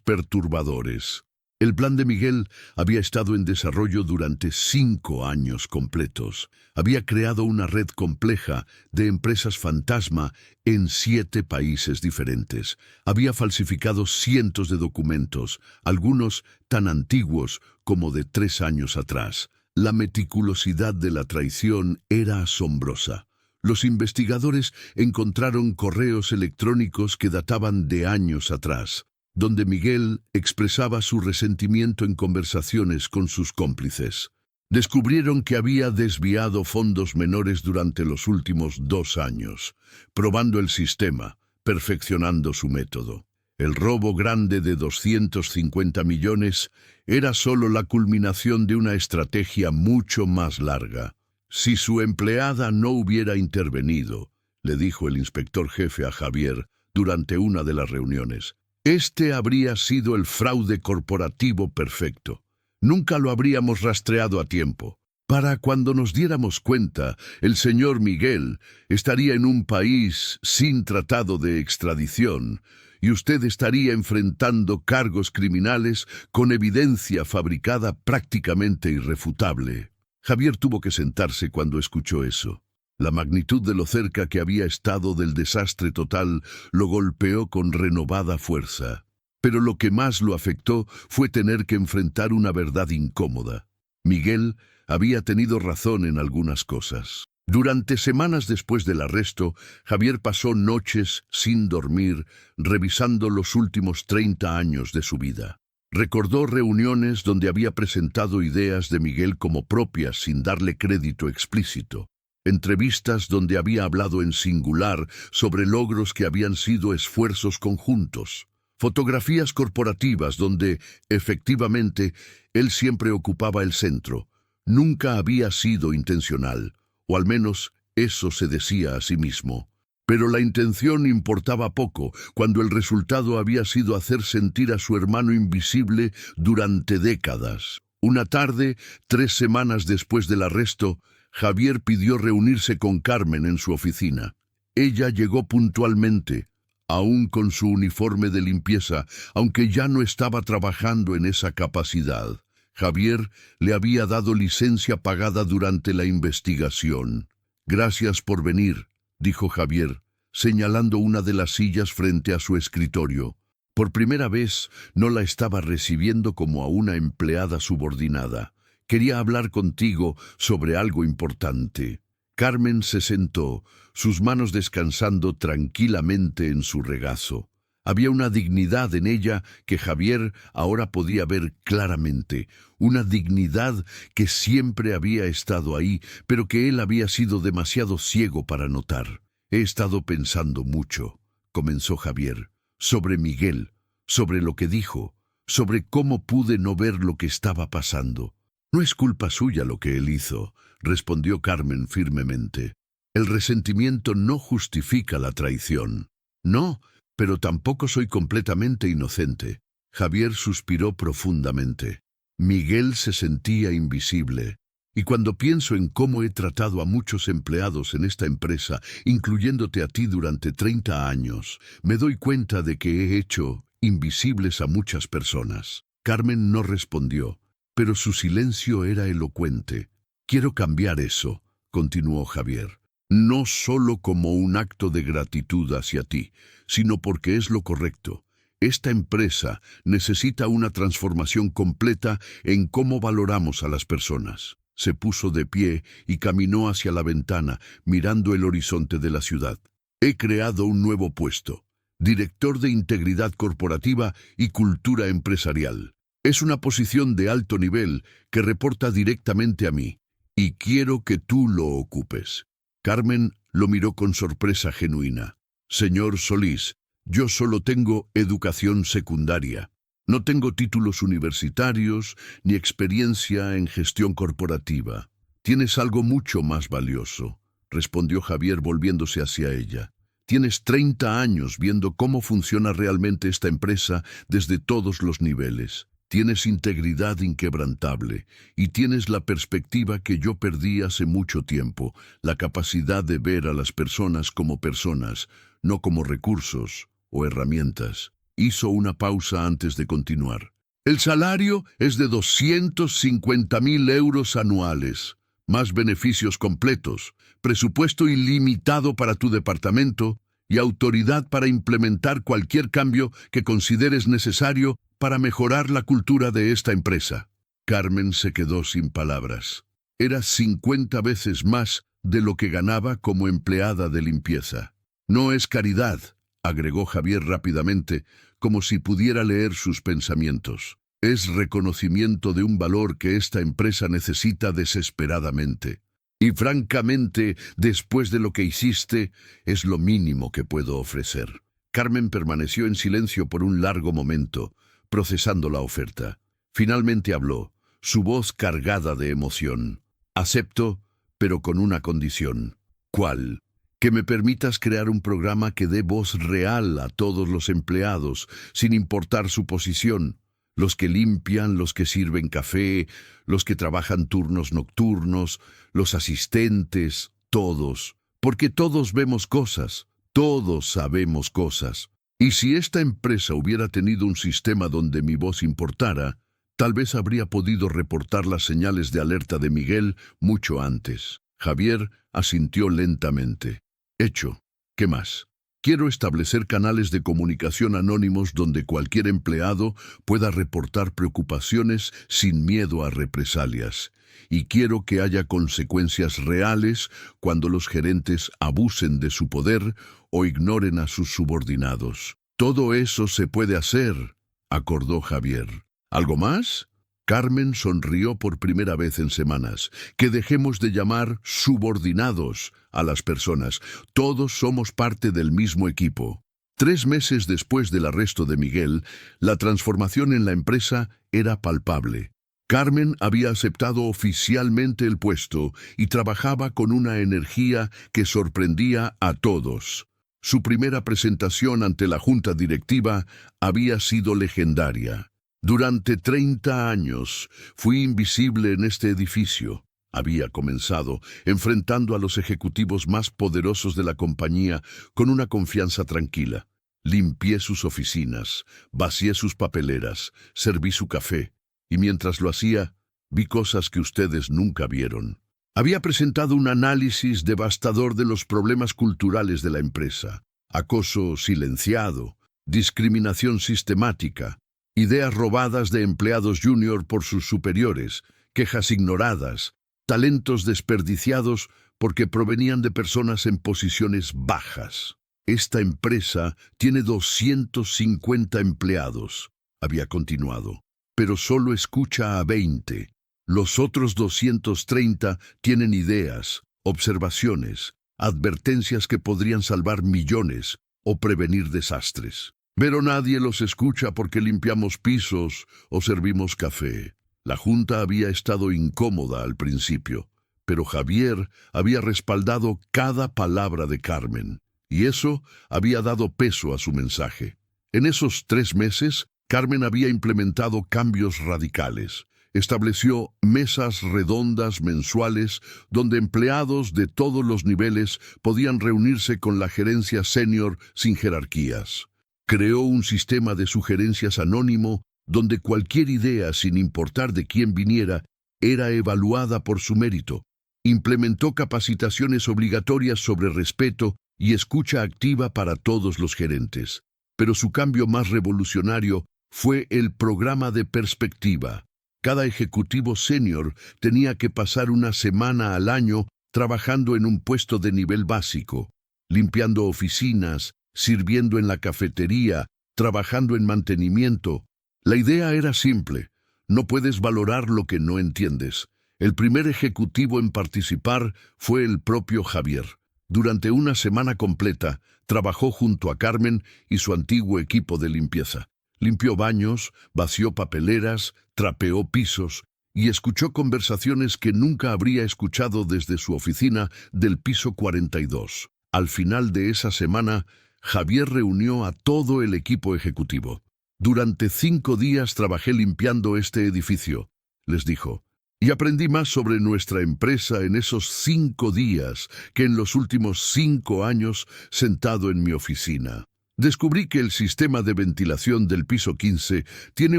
[SPEAKER 1] perturbadores. El plan de Miguel había estado en desarrollo durante 5 años completos. Había creado una red compleja de empresas fantasma en 7 países diferentes. Había falsificado cientos de documentos, algunos tan antiguos como de 3 años atrás. La meticulosidad de la traición era asombrosa. Los investigadores encontraron correos electrónicos que databan de años atrás, donde Miguel expresaba su resentimiento en conversaciones con sus cómplices. Descubrieron que había desviado fondos menores durante los últimos 2 años, probando el sistema, perfeccionando su método. El robo grande de 250 millones era solo la culminación de una estrategia mucho más larga. Si su empleada no hubiera intervenido, le dijo el inspector jefe a Javier durante una de las reuniones, este habría sido el fraude corporativo perfecto. Nunca lo habríamos rastreado a tiempo. Para cuando nos diéramos cuenta, el señor Miguel estaría en un país sin tratado de extradición y usted estaría enfrentando cargos criminales con evidencia fabricada prácticamente irrefutable. Javier tuvo que sentarse cuando escuchó eso. La magnitud de lo cerca que había estado del desastre total lo golpeó con renovada fuerza. Pero lo que más lo afectó fue tener que enfrentar una verdad incómoda. Miguel había tenido razón en algunas cosas. Durante semanas después del arresto, Javier pasó noches sin dormir, revisando los últimos 30 años de su vida. Recordó reuniones donde había presentado ideas de Miguel como propias sin darle crédito explícito. Entrevistas donde había hablado en singular sobre logros que habían sido esfuerzos conjuntos. Fotografías corporativas donde, efectivamente, él siempre ocupaba el centro. Nunca había sido intencional, o al menos eso se decía a sí mismo. Pero la intención importaba poco cuando el resultado había sido hacer sentir a su hermano invisible durante décadas. Una tarde, 3 semanas después del arresto, Javier pidió reunirse con Carmen en su oficina. Ella llegó puntualmente, aún con su uniforme de limpieza, aunque ya no estaba trabajando en esa capacidad. Javier le había dado licencia pagada durante la investigación. «Gracias por venir», dijo Javier, señalando una de las sillas frente a su escritorio. Por primera vez no la estaba recibiendo como a una empleada subordinada. «Quería hablar contigo sobre algo importante». Carmen se sentó, sus manos descansando tranquilamente en su regazo. Había una dignidad en ella que Javier ahora podía ver claramente, una dignidad que siempre había estado ahí, pero que él había sido demasiado ciego para notar. «He estado pensando mucho», comenzó Javier, «sobre Miguel, sobre lo que dijo, sobre cómo pude no ver lo que estaba pasando. No es culpa suya lo que él hizo, respondió Carmen firmemente. El resentimiento no justifica la traición. No, pero tampoco soy completamente inocente. Javier suspiró profundamente. Miguel se sentía invisible. Y cuando pienso en cómo he tratado a muchos empleados en esta empresa, incluyéndote a ti durante 30 años, me doy cuenta de que he hecho invisibles a muchas personas. Carmen no respondió, pero su silencio era elocuente. Quiero cambiar eso, continuó Javier. No solo como un acto de gratitud hacia ti, sino porque es lo correcto. Esta empresa necesita una transformación completa en cómo valoramos a las personas. Se puso de pie y caminó hacia la ventana, mirando el horizonte de la ciudad. He creado un nuevo puesto, director de Integridad Corporativa y Cultura Empresarial. Es una posición de alto nivel que reporta directamente a mí, y quiero que tú lo ocupes. Carmen lo miró con sorpresa genuina. Señor Solís, yo solo tengo educación secundaria. No tengo títulos universitarios ni experiencia en gestión corporativa. Tienes algo mucho más valioso, respondió Javier volviéndose hacia ella. Tienes 30 años viendo cómo funciona realmente esta empresa desde todos los niveles. Tienes integridad inquebrantable y tienes la perspectiva que yo perdí hace mucho tiempo, la capacidad de ver a las personas como personas, no como recursos o herramientas. Hizo una pausa antes de continuar. El salario es de 250.000 euros anuales, más beneficios completos, presupuesto ilimitado para tu departamento y autoridad para implementar cualquier cambio que consideres necesario para mejorar la cultura de esta empresa. Carmen se quedó sin palabras. Era 50 veces más de lo que ganaba como empleada de limpieza. No es caridad, agregó Javier rápidamente, como si pudiera leer sus pensamientos. Es reconocimiento de un valor que esta empresa necesita desesperadamente. Y francamente, después de lo que hiciste, es lo mínimo que puedo ofrecer. Carmen permaneció en silencio por un largo momento, procesando la oferta. Finalmente habló, su voz cargada de emoción. Acepto, pero con una condición. ¿Cuál? Que me permitas crear un programa que dé voz real a todos los empleados, sin importar su posición. Los que limpian, los que sirven café, los que trabajan turnos nocturnos, los asistentes, todos. Porque todos vemos cosas, todos sabemos cosas. Y si esta empresa hubiera tenido un sistema donde mi voz importara, tal vez habría podido reportar las señales de alerta de Miguel mucho antes. Javier asintió lentamente. Hecho. ¿Qué más? Quiero establecer canales de comunicación anónimos donde cualquier empleado pueda reportar preocupaciones sin miedo a represalias. Y quiero que haya consecuencias reales cuando los gerentes abusen de su poder o ignoren a sus subordinados. Todo eso se puede hacer, acordó Javier. ¿Algo más? Carmen sonrió por primera vez en semanas. Que dejemos de llamar subordinados a las personas. Todos somos parte del mismo equipo. 3 meses después del arresto de Miguel, la transformación en la empresa era palpable. Carmen había aceptado oficialmente el puesto y trabajaba con una energía que sorprendía a todos. Su primera presentación ante la junta directiva había sido legendaria. Durante 30 años fui invisible en este edificio. Había comenzado enfrentando a los ejecutivos más poderosos de la compañía con una confianza tranquila. Limpié sus oficinas, vacié sus papeleras, serví su café, y mientras lo hacía, vi cosas que ustedes nunca vieron. Había presentado un análisis devastador de los problemas culturales de la empresa. Acoso silenciado, discriminación sistemática, ideas robadas de empleados junior por sus superiores, quejas ignoradas, talentos desperdiciados porque provenían de personas en posiciones bajas. Esta empresa tiene 250 empleados, había continuado, pero solo escucha a 20. Los otros 230 tienen ideas, observaciones, advertencias que podrían salvar millones o prevenir desastres. Pero nadie los escucha porque limpiamos pisos o servimos café. La junta había estado incómoda al principio, pero Javier había respaldado cada palabra de Carmen, y eso había dado peso a su mensaje. En esos 3 meses, Carmen había implementado cambios radicales. Estableció mesas redondas mensuales donde empleados de todos los niveles podían reunirse con la gerencia senior sin jerarquías. Creó un sistema de sugerencias anónimo donde cualquier idea, sin importar de quién viniera, era evaluada por su mérito. Implementó capacitaciones obligatorias sobre respeto y escucha activa para todos los gerentes. Pero su cambio más revolucionario fue el programa de perspectiva. Cada ejecutivo senior tenía que pasar una semana al año trabajando en un puesto de nivel básico, limpiando oficinas, sirviendo en la cafetería, trabajando en mantenimiento. La idea era simple: no puedes valorar lo que no entiendes. El primer ejecutivo en participar fue el propio Javier. Durante una semana completa, trabajó junto a Carmen y su antiguo equipo de limpieza. Limpió baños, vació papeleras, trapeó pisos y escuchó conversaciones que nunca habría escuchado desde su oficina del piso 42. Al final de esa semana, Javier reunió a todo el equipo ejecutivo. Durante 5 días trabajé limpiando este edificio, les dijo, y aprendí más sobre nuestra empresa en esos 5 días que en los últimos 5 años sentado en mi oficina. Descubrí que el sistema de ventilación del piso 15 tiene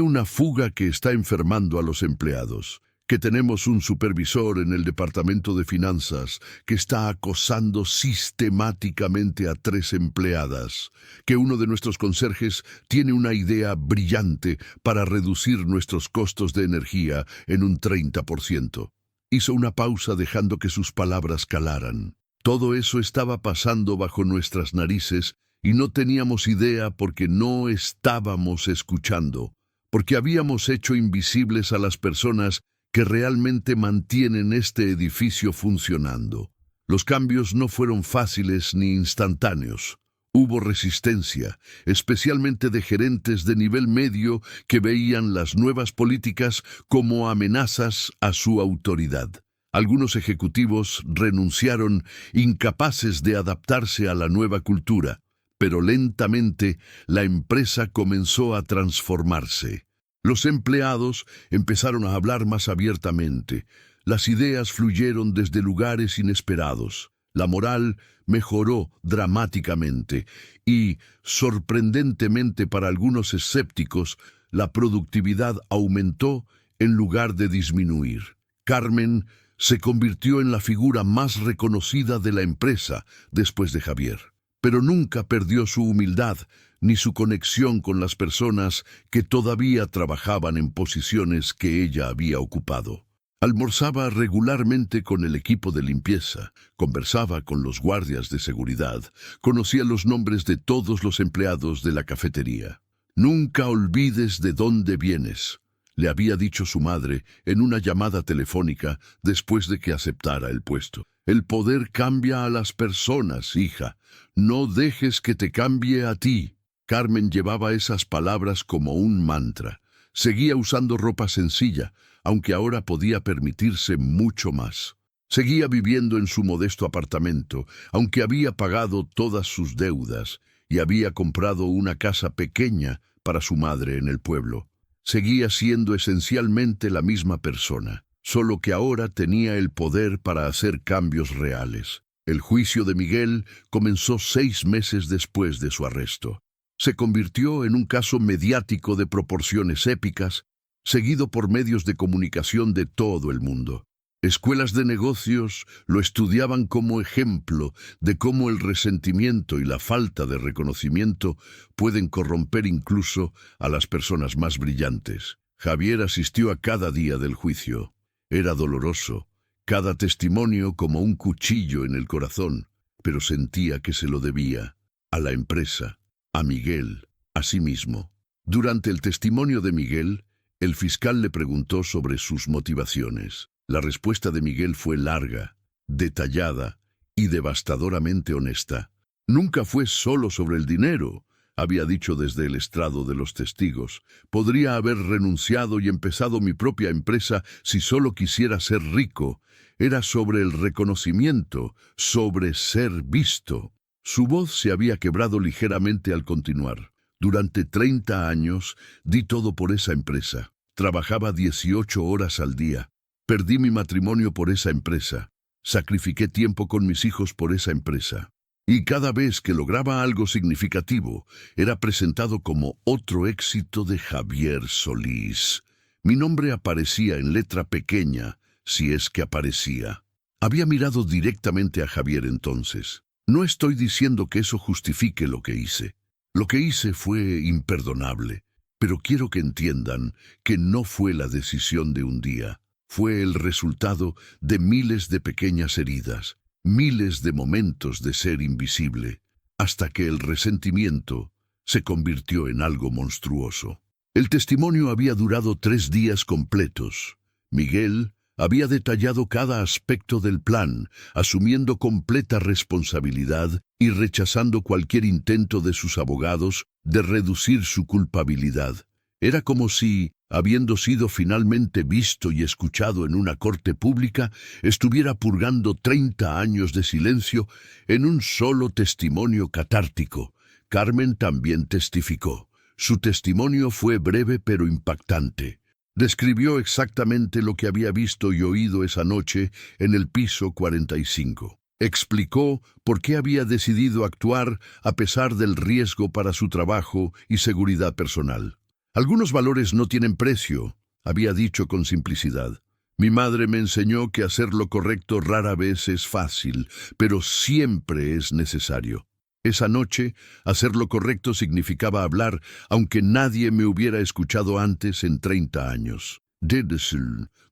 [SPEAKER 1] una fuga que está enfermando a los empleados, que tenemos un supervisor en el departamento de finanzas que está acosando sistemáticamente a 3 empleadas, que uno de nuestros conserjes tiene una idea brillante para reducir nuestros costos de energía en un 30%. Hizo una pausa dejando que sus palabras calaran. Todo eso estaba pasando bajo nuestras narices y no teníamos idea porque no estábamos escuchando, porque habíamos hecho invisibles a las personas que realmente mantienen este edificio funcionando. Los cambios no fueron fáciles ni instantáneos. Hubo resistencia, especialmente de gerentes de nivel medio que veían las nuevas políticas como amenazas a su autoridad. Algunos ejecutivos renunciaron, incapaces de adaptarse a la nueva cultura, pero lentamente la empresa comenzó a transformarse. Los empleados empezaron a hablar más abiertamente. Las ideas fluyeron desde lugares inesperados. La moral mejoró dramáticamente y, sorprendentemente para algunos escépticos, la productividad aumentó en lugar de disminuir. Carmen se convirtió en la figura más reconocida de la empresa después de Javier, pero nunca perdió su humildad ni su conexión con las personas que todavía trabajaban en posiciones que ella había ocupado. Almorzaba regularmente con el equipo de limpieza, conversaba con los guardias de seguridad, conocía los nombres de todos los empleados de la cafetería. «Nunca olvides de dónde vienes», le había dicho su madre en una llamada telefónica después de que aceptara el puesto. «El poder cambia a las personas, hija. No dejes que te cambie a ti». Carmen llevaba esas palabras como un mantra. Seguía usando ropa sencilla, aunque ahora podía permitirse mucho más. Seguía viviendo en su modesto apartamento, aunque había pagado todas sus deudas y había comprado una casa pequeña para su madre en el pueblo. Seguía siendo esencialmente la misma persona, solo que ahora tenía el poder para hacer cambios reales. El juicio de Miguel comenzó 6 meses después de su arresto. Se convirtió en un caso mediático de proporciones épicas, seguido por medios de comunicación de todo el mundo. Escuelas de negocios lo estudiaban como ejemplo de cómo el resentimiento y la falta de reconocimiento pueden corromper incluso a las personas más brillantes. Javier asistió a cada día del juicio. Era doloroso, cada testimonio como un cuchillo en el corazón, pero sentía que se lo debía a la empresa, a Miguel, a sí mismo. Durante el testimonio de Miguel, el fiscal le preguntó sobre sus motivaciones. La respuesta de Miguel fue larga, detallada y devastadoramente honesta. Nunca fue solo sobre el dinero, había dicho desde el estrado de los testigos. Podría haber renunciado y empezado mi propia empresa si solo quisiera ser rico. Era sobre el reconocimiento, sobre ser visto. Su voz se había quebrado ligeramente al continuar. Durante 30 años di todo por esa empresa. Trabajaba 18 horas al día. Perdí mi matrimonio por esa empresa. Sacrifiqué tiempo con mis hijos por esa empresa. Y cada vez que lograba algo significativo, era presentado como otro éxito de Javier Solís. Mi nombre aparecía en letra pequeña, si es que aparecía. Había mirado directamente a Javier entonces. No estoy diciendo que eso justifique lo que hice. Lo que hice fue imperdonable, pero quiero que entiendan que no fue la decisión de un día. Fue el resultado de miles de pequeñas heridas, miles de momentos de ser invisible, hasta que el resentimiento se convirtió en algo monstruoso. El testimonio había durado 3 días completos. Miguel había detallado cada aspecto del plan, asumiendo completa responsabilidad y rechazando cualquier intento de sus abogados de reducir su culpabilidad. Era como si, habiendo sido finalmente visto y escuchado en una corte pública, estuviera purgando 30 años de silencio en un solo testimonio catártico. Carmen también testificó. Su testimonio fue breve pero impactante. Describió exactamente lo que había visto y oído esa noche en el piso 45. Explicó por qué había decidido actuar a pesar del riesgo para su trabajo y seguridad personal. Algunos valores no tienen precio, había dicho con simplicidad. Mi madre me enseñó que hacer lo correcto rara vez es fácil, pero siempre es necesario. Esa noche, hacer lo correcto significaba hablar, aunque nadie me hubiera escuchado antes en 30 años.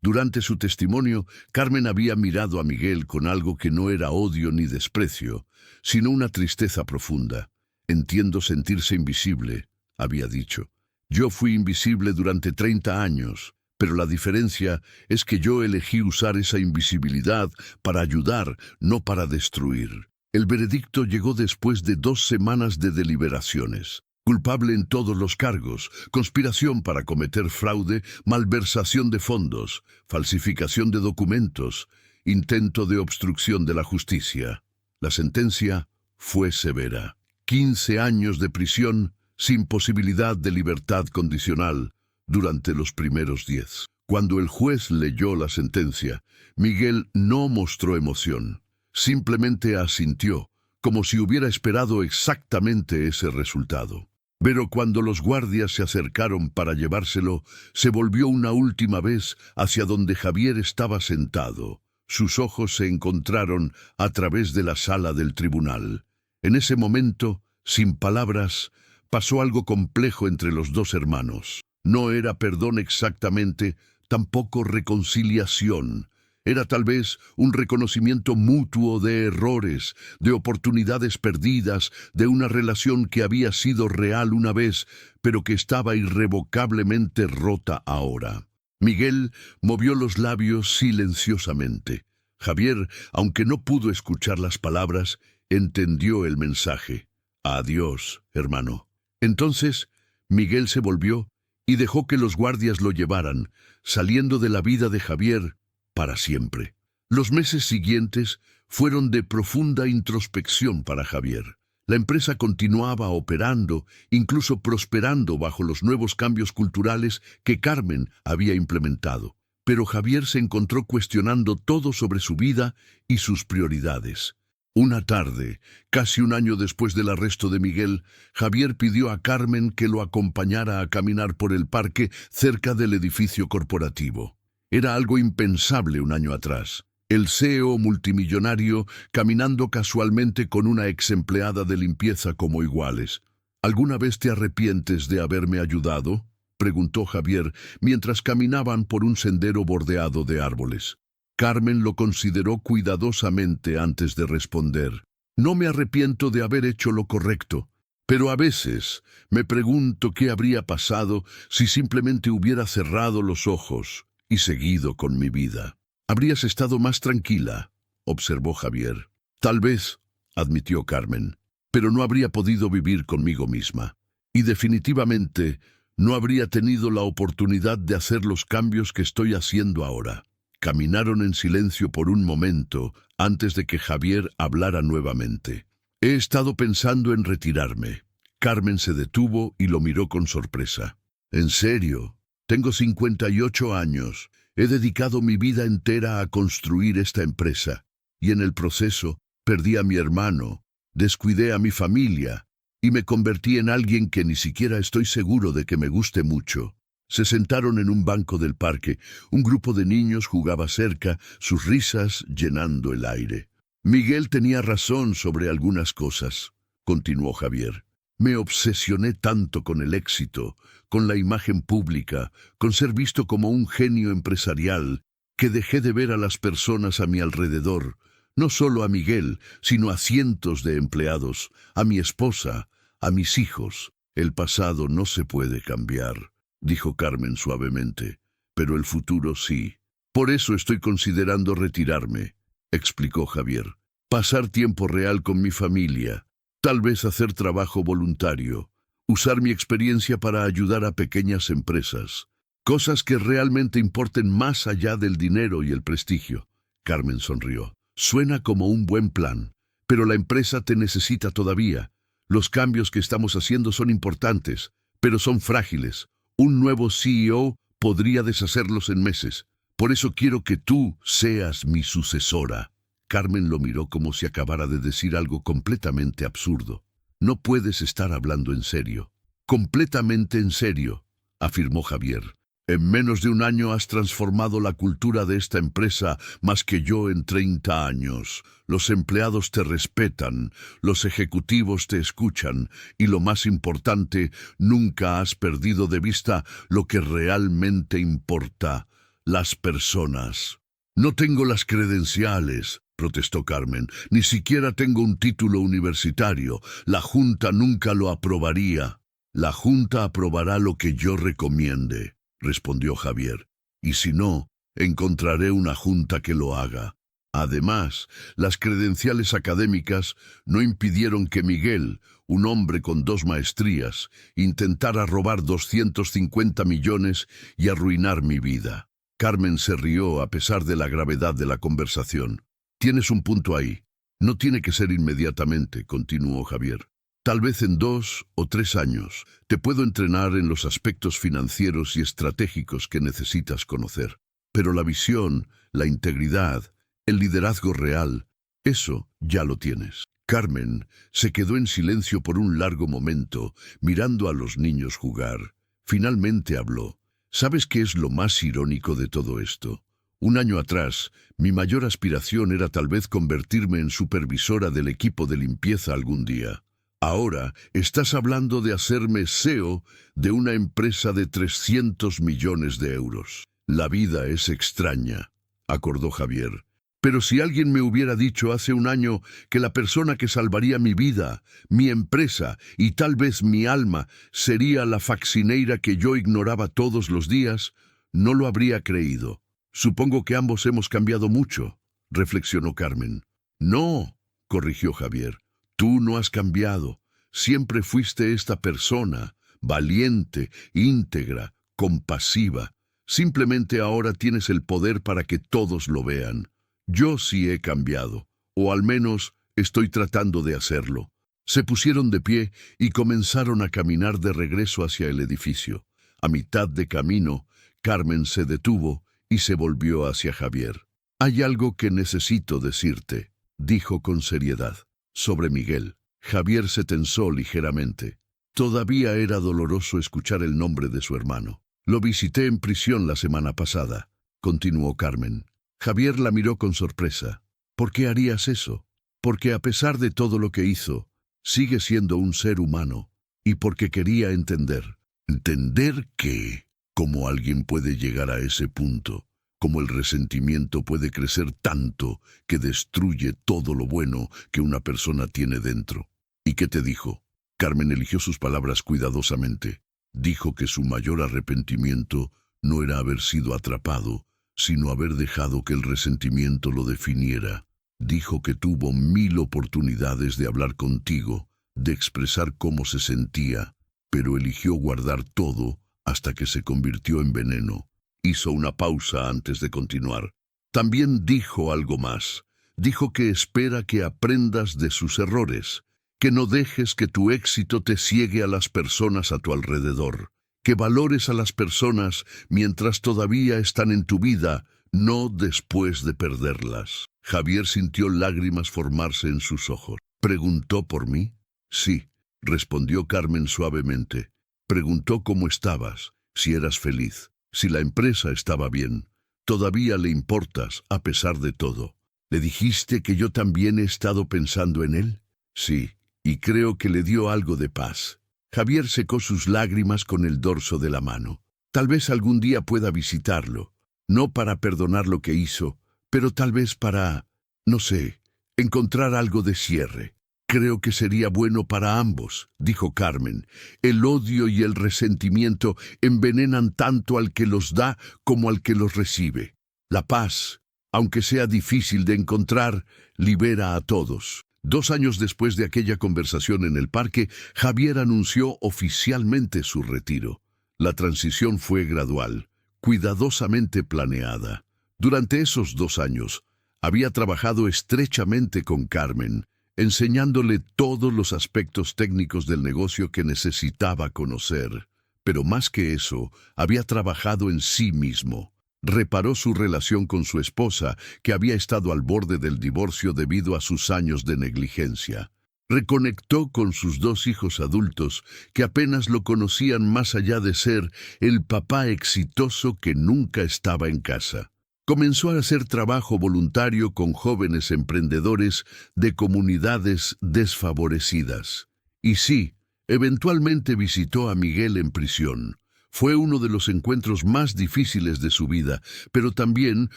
[SPEAKER 1] Durante su testimonio, Carmen había mirado a Miguel con algo que no era odio ni desprecio, sino una tristeza profunda. Entiendo sentirse invisible, había dicho. Yo fui invisible durante 30 años, pero la diferencia es que yo elegí usar esa invisibilidad para ayudar, no para destruir. El veredicto llegó después de 2 semanas de deliberaciones. Culpable en todos los cargos: conspiración para cometer fraude, malversación de fondos, falsificación de documentos, intento de obstrucción de la justicia. La sentencia fue severa. 15 años de prisión sin posibilidad de libertad condicional durante los primeros 10. Cuando el juez leyó la sentencia, Miguel no mostró emoción. Simplemente asintió, como si hubiera esperado exactamente ese resultado. Pero cuando los guardias se acercaron para llevárselo, se volvió una última vez hacia donde Javier estaba sentado. Sus ojos se encontraron a través de la sala del tribunal. En ese momento, sin palabras, pasó algo complejo entre los 2 hermanos. No era perdón exactamente, tampoco reconciliación. Era tal vez un reconocimiento mutuo de errores, de oportunidades perdidas, de una relación que había sido real una vez, pero que estaba irrevocablemente rota ahora. Miguel movió los labios silenciosamente. Javier, aunque no pudo escuchar las palabras, entendió el mensaje. Adiós, hermano. Entonces, Miguel se volvió y dejó que los guardias lo llevaran, saliendo de la vida de Javier para siempre. Los meses siguientes fueron de profunda introspección para Javier. La empresa continuaba operando, incluso prosperando bajo los nuevos cambios culturales que Carmen había implementado. Pero Javier se encontró cuestionando todo sobre su vida y sus prioridades. Una tarde, casi un año después del arresto de Miguel, Javier pidió a Carmen que lo acompañara a caminar por el parque cerca del edificio corporativo. Era algo impensable un año atrás. El CEO multimillonario caminando casualmente con una ex empleada de limpieza como iguales. ¿Alguna vez te arrepientes de haberme ayudado?, preguntó Javier mientras caminaban por un sendero bordeado de árboles. Carmen lo consideró cuidadosamente antes de responder. No me arrepiento de haber hecho lo correcto, pero a veces me pregunto qué habría pasado si simplemente hubiera cerrado los ojos y seguido con mi vida. Habrías estado más tranquila, observó Javier. Tal vez, admitió Carmen. pero no habría podido vivir conmigo misma. Y definitivamente no habría tenido la oportunidad de hacer los cambios que estoy haciendo ahora. Caminaron en silencio por un momento antes de que Javier hablara nuevamente. He estado pensando en retirarme. Carmen se detuvo y lo miró con sorpresa. ¿En serio? Tengo 58 años. He dedicado mi vida entera a construir esta empresa. Y en el proceso perdí a mi hermano, descuidé a mi familia y me convertí en alguien que ni siquiera estoy seguro de que me guste mucho. Se sentaron en un banco del parque. Un grupo de niños jugaba cerca, sus risas llenando el aire. Miguel tenía razón sobre algunas cosas, continuó Javier. Me obsesioné tanto con el éxito, con la imagen pública, con ser visto como un genio empresarial, que dejé de ver a las personas a mi alrededor, no solo a Miguel, sino a cientos de empleados, a mi esposa, a mis hijos. El pasado no se puede cambiar, dijo Carmen suavemente, pero el futuro sí. Por eso estoy considerando retirarme, explicó Javier. Pasar tiempo real con mi familia, tal vez hacer trabajo voluntario, usar mi experiencia para ayudar a pequeñas empresas, cosas que realmente importen más allá del dinero y el prestigio. Carmen sonrió. Suena como un buen plan, pero la empresa te necesita todavía. Los cambios que estamos haciendo son importantes, pero son frágiles. Un nuevo CEO podría deshacerlos en meses. Por eso quiero que tú seas mi sucesora. Carmen lo miró como si acabara de decir algo completamente absurdo. No puedes estar hablando en serio. Completamente en serio, afirmó Javier. En menos de un año has transformado la cultura de esta empresa más que yo en 30 años. Los empleados te respetan, los ejecutivos te escuchan y lo más importante, nunca has perdido de vista lo que realmente importa, las personas. No tengo las credenciales, protestó Carmen, ni siquiera tengo un título universitario. La Junta nunca lo aprobaría. La Junta aprobará lo que yo recomiende, respondió Javier, y si no, encontraré una junta que lo haga. Además, las credenciales académicas no impidieron que Miguel, un hombre con 2 maestrías, intentara robar 250 millones y arruinar mi vida. Carmen se rió a pesar de la gravedad de la conversación. Tienes un punto ahí. No tiene que ser inmediatamente, continuó Javier. Tal vez en 2 o 3 años te puedo entrenar en los aspectos financieros y estratégicos que necesitas conocer. Pero la visión, la integridad, el liderazgo real, eso ya lo tienes. Carmen se quedó en silencio por un largo momento, mirando a los niños jugar. Finalmente habló. ¿Sabes qué es lo más irónico de todo esto? Un año atrás, mi mayor aspiración era tal vez convertirme en supervisora del equipo de limpieza algún día. Ahora estás hablando de hacerme CEO de una empresa de 300 millones de euros. La vida es extraña, acordó Javier. Pero si alguien me hubiera dicho hace un año que la persona que salvaría mi vida, mi empresa y tal vez mi alma sería la faccineira que yo ignoraba todos los días, no lo habría creído. Supongo que ambos hemos cambiado mucho, reflexionó Carmen. No, corrigió Javier. Tú no has cambiado. Siempre fuiste esta persona, valiente, íntegra, compasiva. Simplemente ahora tienes el poder para que todos lo vean. Yo sí he cambiado, o al menos estoy tratando de hacerlo. Se pusieron de pie y comenzaron a caminar de regreso hacia el edificio. A mitad de camino, Carmen se detuvo y se volvió hacia Javier. Hay algo que necesito decirte, dijo con seriedad. Sobre Miguel. Javier se tensó ligeramente. Todavía era doloroso escuchar el nombre de su hermano. Lo visité en prisión la semana pasada, continuó Carmen. Javier la miró con sorpresa. ¿Por qué harías eso? Porque a pesar de todo lo que hizo, sigue siendo un ser humano. Y porque quería entender. ¿Entender qué? ¿Cómo alguien puede llegar a ese punto? Cómo el resentimiento puede crecer tanto que destruye todo lo bueno que una persona tiene dentro. ¿Y qué te dijo? Carmen eligió sus palabras cuidadosamente. Dijo que su mayor arrepentimiento no era haber sido atrapado, sino haber dejado que el resentimiento lo definiera. Dijo que tuvo 1000 oportunidades de hablar contigo, de expresar cómo se sentía, pero eligió guardar todo hasta que se convirtió en veneno. Hizo una pausa antes de continuar. También dijo algo más. Dijo que espera que aprendas de sus errores, que no dejes que tu éxito te ciegue a las personas a tu alrededor, que valores a las personas mientras todavía están en tu vida, no después de perderlas. Javier sintió lágrimas formarse en sus ojos. ¿Preguntó por mí? Sí, respondió Carmen suavemente. Preguntó cómo estabas, si eras feliz, si la empresa estaba bien. Todavía le importas, a pesar de todo. ¿Le dijiste que yo también he estado pensando en él? Sí, y creo que le dio algo de paz. Javier secó sus lágrimas con el dorso de la mano. Tal vez algún día pueda visitarlo, no para perdonar lo que hizo, pero tal vez para, no sé, encontrar algo de cierre. Creo que sería bueno para ambos, dijo Carmen. El odio y el resentimiento envenenan tanto al que los da como al que los recibe. La paz, aunque sea difícil de encontrar, libera a todos. 2 años después de aquella conversación en el parque, Javier anunció oficialmente su retiro. La transición fue gradual, cuidadosamente planeada. Durante esos 2 años, había trabajado estrechamente con Carmen, enseñándole todos los aspectos técnicos del negocio que necesitaba conocer. Pero más que eso, había trabajado en sí mismo. Reparó su relación con su esposa, que había estado al borde del divorcio debido a sus años de negligencia. Reconectó con sus 2 hijos adultos, que apenas lo conocían más allá de ser el papá exitoso que nunca estaba en casa. Comenzó a hacer trabajo voluntario con jóvenes emprendedores de comunidades desfavorecidas. Y sí, eventualmente visitó a Miguel en prisión. Fue uno de los encuentros más difíciles de su vida, pero también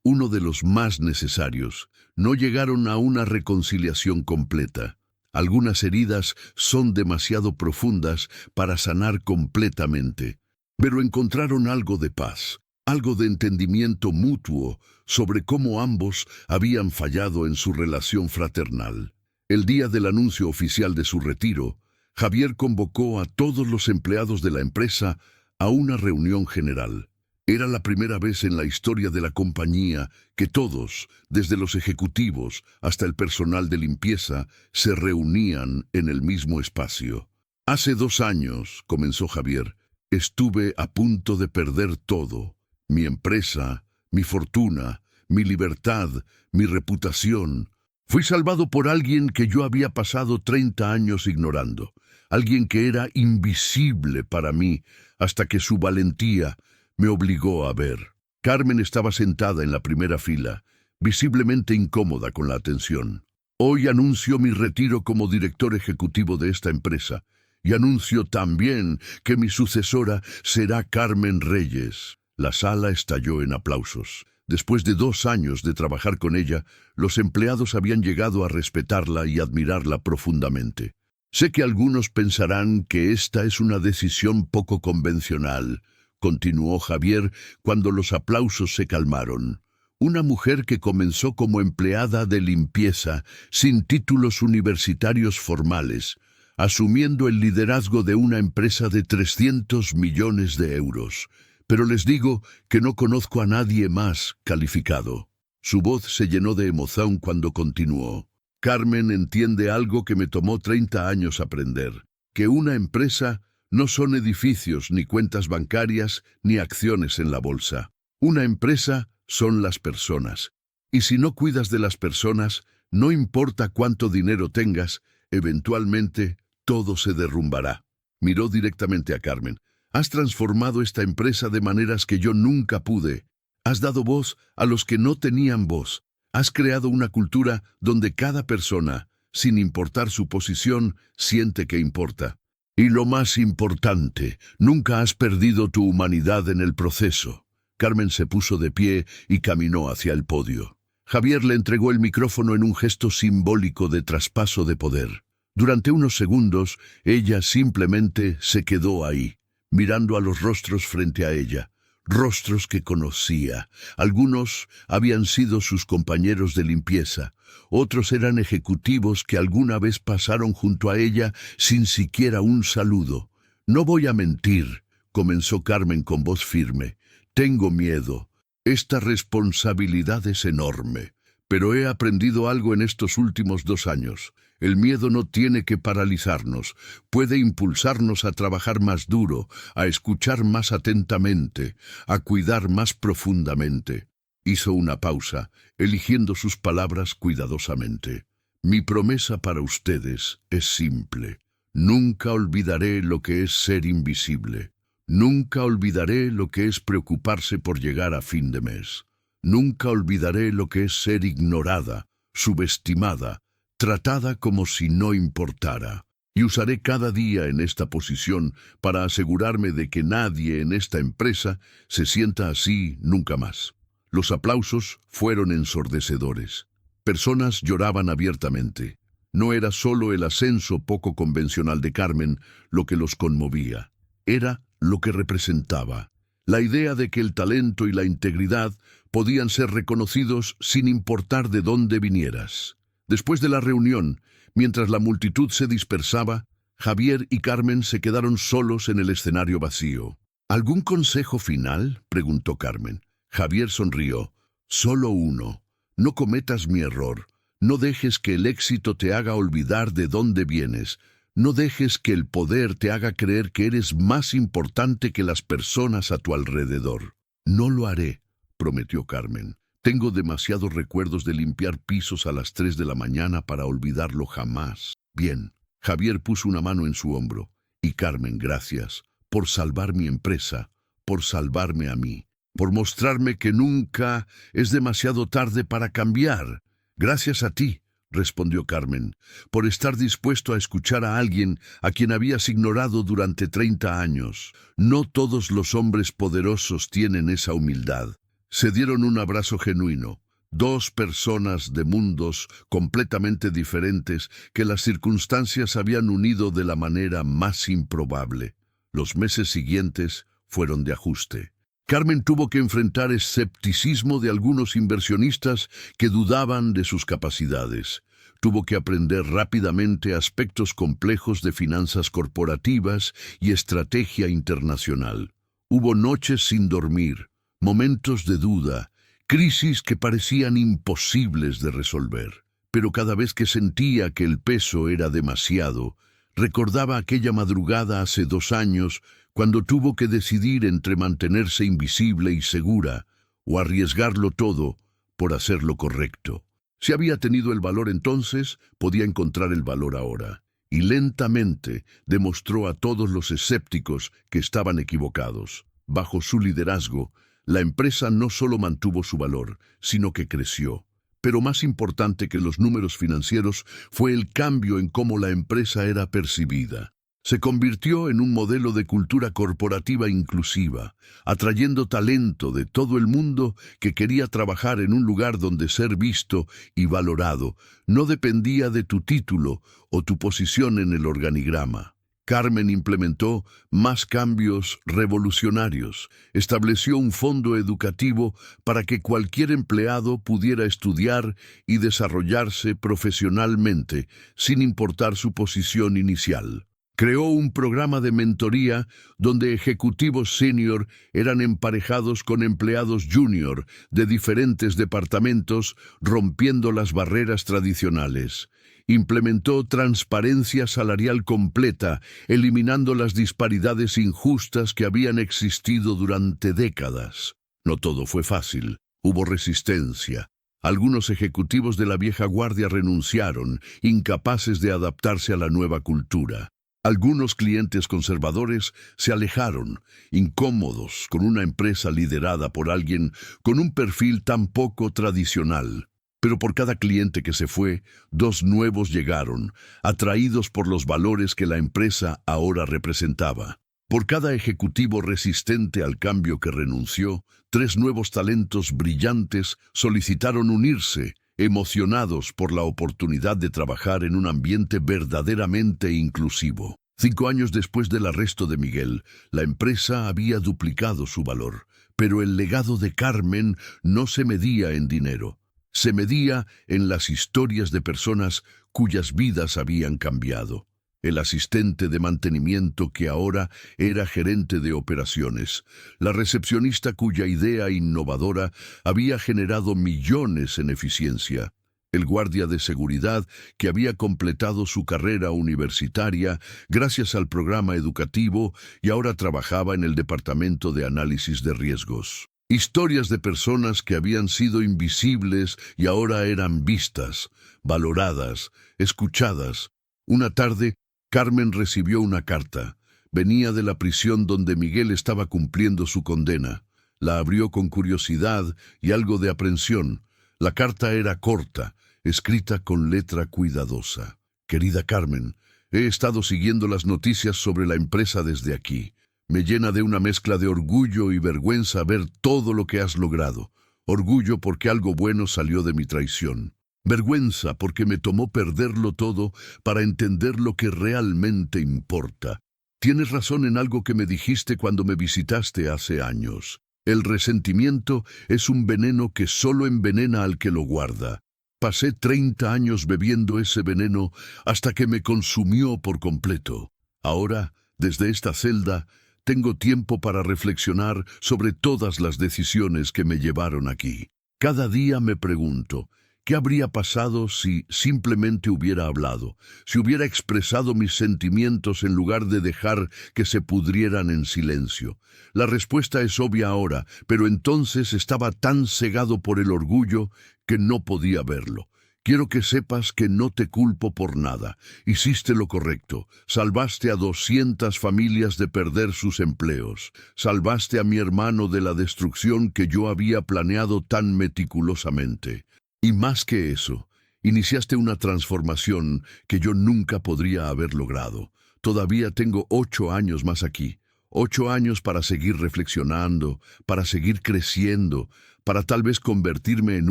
[SPEAKER 1] uno de los más necesarios. No llegaron a una reconciliación completa. Algunas heridas son demasiado profundas para sanar completamente, pero encontraron algo de paz. Algo de entendimiento mutuo sobre cómo ambos habían fallado en su relación fraternal. El día del anuncio oficial de su retiro, Javier convocó a todos los empleados de la empresa a una reunión general. Era la primera vez en la historia de la compañía que todos, desde los ejecutivos hasta el personal de limpieza, se reunían en el mismo espacio. Hace 2 años, comenzó Javier, estuve a punto de perder todo. Mi empresa, mi fortuna, mi libertad, mi reputación. Fui salvado por alguien que yo había pasado 30 años ignorando. Alguien que era invisible para mí hasta que su valentía me obligó a ver. Carmen estaba sentada en la primera fila, visiblemente incómoda con la atención. Hoy anuncio mi retiro como director ejecutivo de esta empresa y anuncio también que mi sucesora será Carmen Reyes. La sala estalló en aplausos. Después de 2 años de trabajar con ella, los empleados habían llegado a respetarla y admirarla profundamente. Sé que algunos pensarán que esta es una decisión poco convencional, continuó Javier cuando los aplausos se calmaron. Una mujer que comenzó como empleada de limpieza, sin títulos universitarios formales, asumiendo el liderazgo de una empresa de 300 millones de euros. Pero les digo que no conozco a nadie más calificado. Su voz se llenó de emoción cuando continuó. Carmen entiende algo que me tomó 30 años aprender, que una empresa no son edificios, ni cuentas bancarias, ni acciones en la bolsa. Una empresa son las personas. Y si no cuidas de las personas, no importa cuánto dinero tengas, eventualmente todo se derrumbará. Miró directamente a Carmen. Has transformado esta empresa de maneras que yo nunca pude. Has dado voz a los que no tenían voz. Has creado una cultura donde cada persona, sin importar su posición, siente que importa. Y lo más importante, nunca has perdido tu humanidad en el proceso. Carmen se puso de pie y caminó hacia el podio. Javier le entregó el micrófono en un gesto simbólico de traspaso de poder. Durante unos segundos, ella simplemente se quedó ahí, mirando a los rostros frente a ella, rostros que conocía. Algunos habían sido sus compañeros de limpieza, Otros eran ejecutivos que alguna vez pasaron junto a ella sin siquiera un saludo. «No voy a mentir», comenzó Carmen con voz firme. «Tengo miedo. Esta responsabilidad es enorme. Pero he aprendido algo en estos últimos 2 años. El miedo no tiene que paralizarnos. Puede impulsarnos a trabajar más duro, a escuchar más atentamente, a cuidar más profundamente». Hizo una pausa, eligiendo sus palabras cuidadosamente. «Mi promesa para ustedes es simple. Nunca olvidaré lo que es ser invisible. Nunca olvidaré lo que es preocuparse por llegar a fin de mes. Nunca olvidaré lo que es ser ignorada, subestimada, tratada como si no importara. Y usaré cada día en esta posición para asegurarme de que nadie en esta empresa se sienta así nunca más». Los aplausos fueron ensordecedores. Personas lloraban abiertamente. No era solo el ascenso poco convencional de Carmen lo que los conmovía. Era lo que representaba. La idea de que el talento y la integridad podían ser reconocidos sin importar de dónde vinieras. Después de la reunión, mientras la multitud se dispersaba, Javier y Carmen se quedaron solos en el escenario vacío. «¿Algún consejo final?», preguntó Carmen. Javier sonrió. «Solo uno. No cometas mi error. No dejes que el éxito te haga olvidar de dónde vienes. No dejes que el poder te haga creer que eres más importante que las personas a tu alrededor». «No lo haré», prometió Carmen. «Tengo demasiados recuerdos de limpiar pisos a las 3 de la mañana para olvidarlo jamás». «Bien». Javier puso una mano en su hombro. «Y Carmen, gracias por salvar mi empresa, por salvarme a mí, por mostrarme que nunca es demasiado tarde para cambiar». «Gracias a ti», respondió Carmen, «por estar dispuesto a escuchar a alguien a quien habías ignorado durante 30 años. No todos los hombres poderosos tienen esa humildad». Se dieron un abrazo genuino. 2 personas de mundos completamente diferentes que las circunstancias habían unido de la manera más improbable. Los meses siguientes fueron de ajuste. Carmen tuvo que enfrentar escepticismo de algunos inversionistas que dudaban de sus capacidades. Tuvo que aprender rápidamente aspectos complejos de finanzas corporativas y estrategia internacional. Hubo noches sin dormir, momentos de duda, crisis que parecían imposibles de resolver. Pero cada vez que sentía que el peso era demasiado, recordaba aquella madrugada hace 2 años cuando tuvo que decidir entre mantenerse invisible y segura o arriesgarlo todo por hacer lo correcto. Si había tenido el valor entonces, podía encontrar el valor ahora. Y lentamente demostró a todos los escépticos que estaban equivocados. Bajo su liderazgo, la empresa no solo mantuvo su valor, sino que creció. Pero más importante que los números financieros fue el cambio en cómo la empresa era percibida. Se convirtió en un modelo de cultura corporativa inclusiva, atrayendo talento de todo el mundo que quería trabajar en un lugar donde ser visto y valorado no dependía de tu título o tu posición en el organigrama. Carmen implementó más cambios revolucionarios, estableció un fondo educativo para que cualquier empleado pudiera estudiar y desarrollarse profesionalmente, sin importar su posición inicial. Creó un programa de mentoría donde ejecutivos senior eran emparejados con empleados junior de diferentes departamentos, rompiendo las barreras tradicionales. Implementó transparencia salarial completa, eliminando las disparidades injustas que habían existido durante décadas. No todo fue fácil. Hubo resistencia. Algunos ejecutivos de la vieja guardia renunciaron, incapaces de adaptarse a la nueva cultura. Algunos clientes conservadores se alejaron, incómodos con una empresa liderada por alguien con un perfil tan poco tradicional. Pero por cada cliente que se fue, 2 nuevos llegaron, atraídos por los valores que la empresa ahora representaba. Por cada ejecutivo resistente al cambio que renunció, 3 nuevos talentos brillantes solicitaron unirse, emocionados por la oportunidad de trabajar en un ambiente verdaderamente inclusivo. 5 años después del arresto de Miguel, la empresa había duplicado su valor, pero el legado de Carmen no se medía en dinero. se medía en las historias de personas cuyas vidas habían cambiado. El asistente de mantenimiento que ahora era gerente de operaciones, la recepcionista cuya idea innovadora había generado millones en eficiencia, el guardia de seguridad que había completado su carrera universitaria gracias al programa educativo y ahora trabajaba en el departamento de análisis de riesgos. Historias de personas que habían sido invisibles y ahora eran vistas, valoradas, escuchadas. Una tarde, Carmen recibió una carta. Venía de la prisión donde Miguel estaba cumpliendo su condena. La abrió con curiosidad y algo de aprensión. La carta era corta, escrita con letra cuidadosa. Querida Carmen, he estado siguiendo las noticias sobre la empresa desde aquí. Me llena de una mezcla de orgullo y vergüenza ver todo lo que has logrado. Orgullo porque algo bueno salió de mi traición. Vergüenza porque me tomó perderlo todo para entender lo que realmente importa. Tienes razón en algo que me dijiste cuando me visitaste hace años. El resentimiento es un veneno que solo envenena al que lo guarda. Pasé 30 años bebiendo ese veneno hasta que me consumió por completo. Ahora, desde esta celda, tengo tiempo para reflexionar sobre todas las decisiones que me llevaron aquí. Cada día me pregunto, ¿qué habría pasado si simplemente hubiera hablado? Si hubiera expresado mis sentimientos en lugar de dejar que se pudrieran en silencio. La respuesta es obvia ahora, pero entonces estaba tan cegado por el orgullo que no podía verlo. Quiero que sepas que no te culpo por nada. Hiciste lo correcto. Salvaste a 200 familias de perder sus empleos. Salvaste a mi hermano de la destrucción que yo había planeado tan meticulosamente. Y más que eso, iniciaste una transformación que yo nunca podría haber logrado. Todavía tengo 8 años más aquí. 8 años para seguir reflexionando, para seguir creciendo, para tal vez convertirme en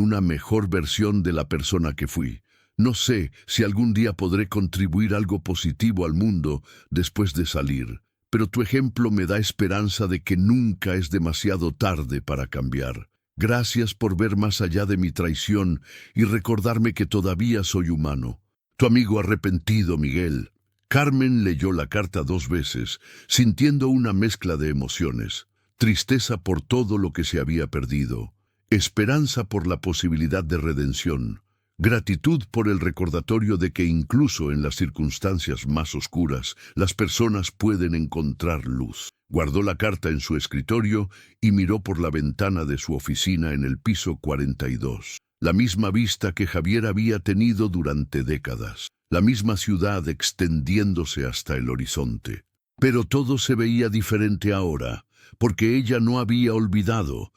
[SPEAKER 1] una mejor versión de la persona que fui. No sé si algún día podré contribuir algo positivo al mundo después de salir, pero tu ejemplo me da esperanza de que nunca es demasiado tarde para cambiar. Gracias por ver más allá de mi traición y recordarme que todavía soy humano. Tu amigo arrepentido, Miguel. Carmen leyó la carta 2 veces, sintiendo una mezcla de emociones. Tristeza por todo lo que se había perdido. Esperanza por la posibilidad de redención. Gratitud por el recordatorio de que incluso en las circunstancias más oscuras, las personas pueden encontrar luz. Guardó la carta en su escritorio y miró por la ventana de su oficina en el piso 42. La misma vista que Javier había tenido durante décadas. La misma ciudad extendiéndose hasta el horizonte. Pero todo se veía diferente ahora, porque ella no había olvidado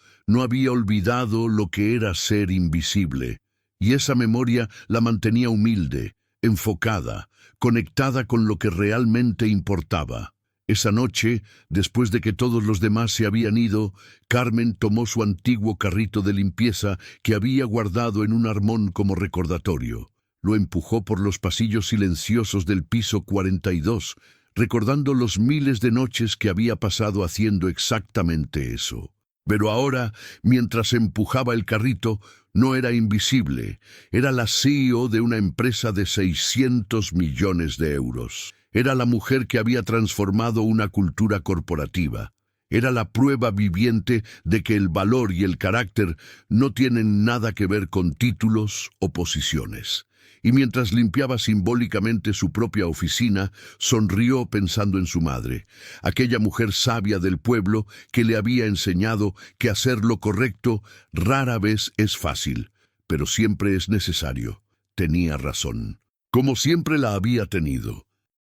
[SPEAKER 1] lo que era ser invisible. Y esa memoria la mantenía humilde, enfocada, conectada con lo que realmente importaba. Esa noche, después de que todos los demás se habían ido, Carmen tomó su antiguo carrito de limpieza que había guardado en un armón como recordatorio. Lo empujó por los pasillos silenciosos del piso 42, recordando los miles de noches que había pasado haciendo exactamente eso. Pero ahora, mientras empujaba el carrito, no era invisible. Era la CEO de una empresa de 600 millones de euros. Era la mujer que había transformado una cultura corporativa. Era la prueba viviente de que el valor y el carácter no tienen nada que ver con títulos o posiciones. Y mientras limpiaba simbólicamente su propia oficina, sonrió pensando en su madre, aquella mujer sabia del pueblo que le había enseñado que hacer lo correcto rara vez es fácil, pero siempre es necesario. Tenía razón, como siempre la había tenido.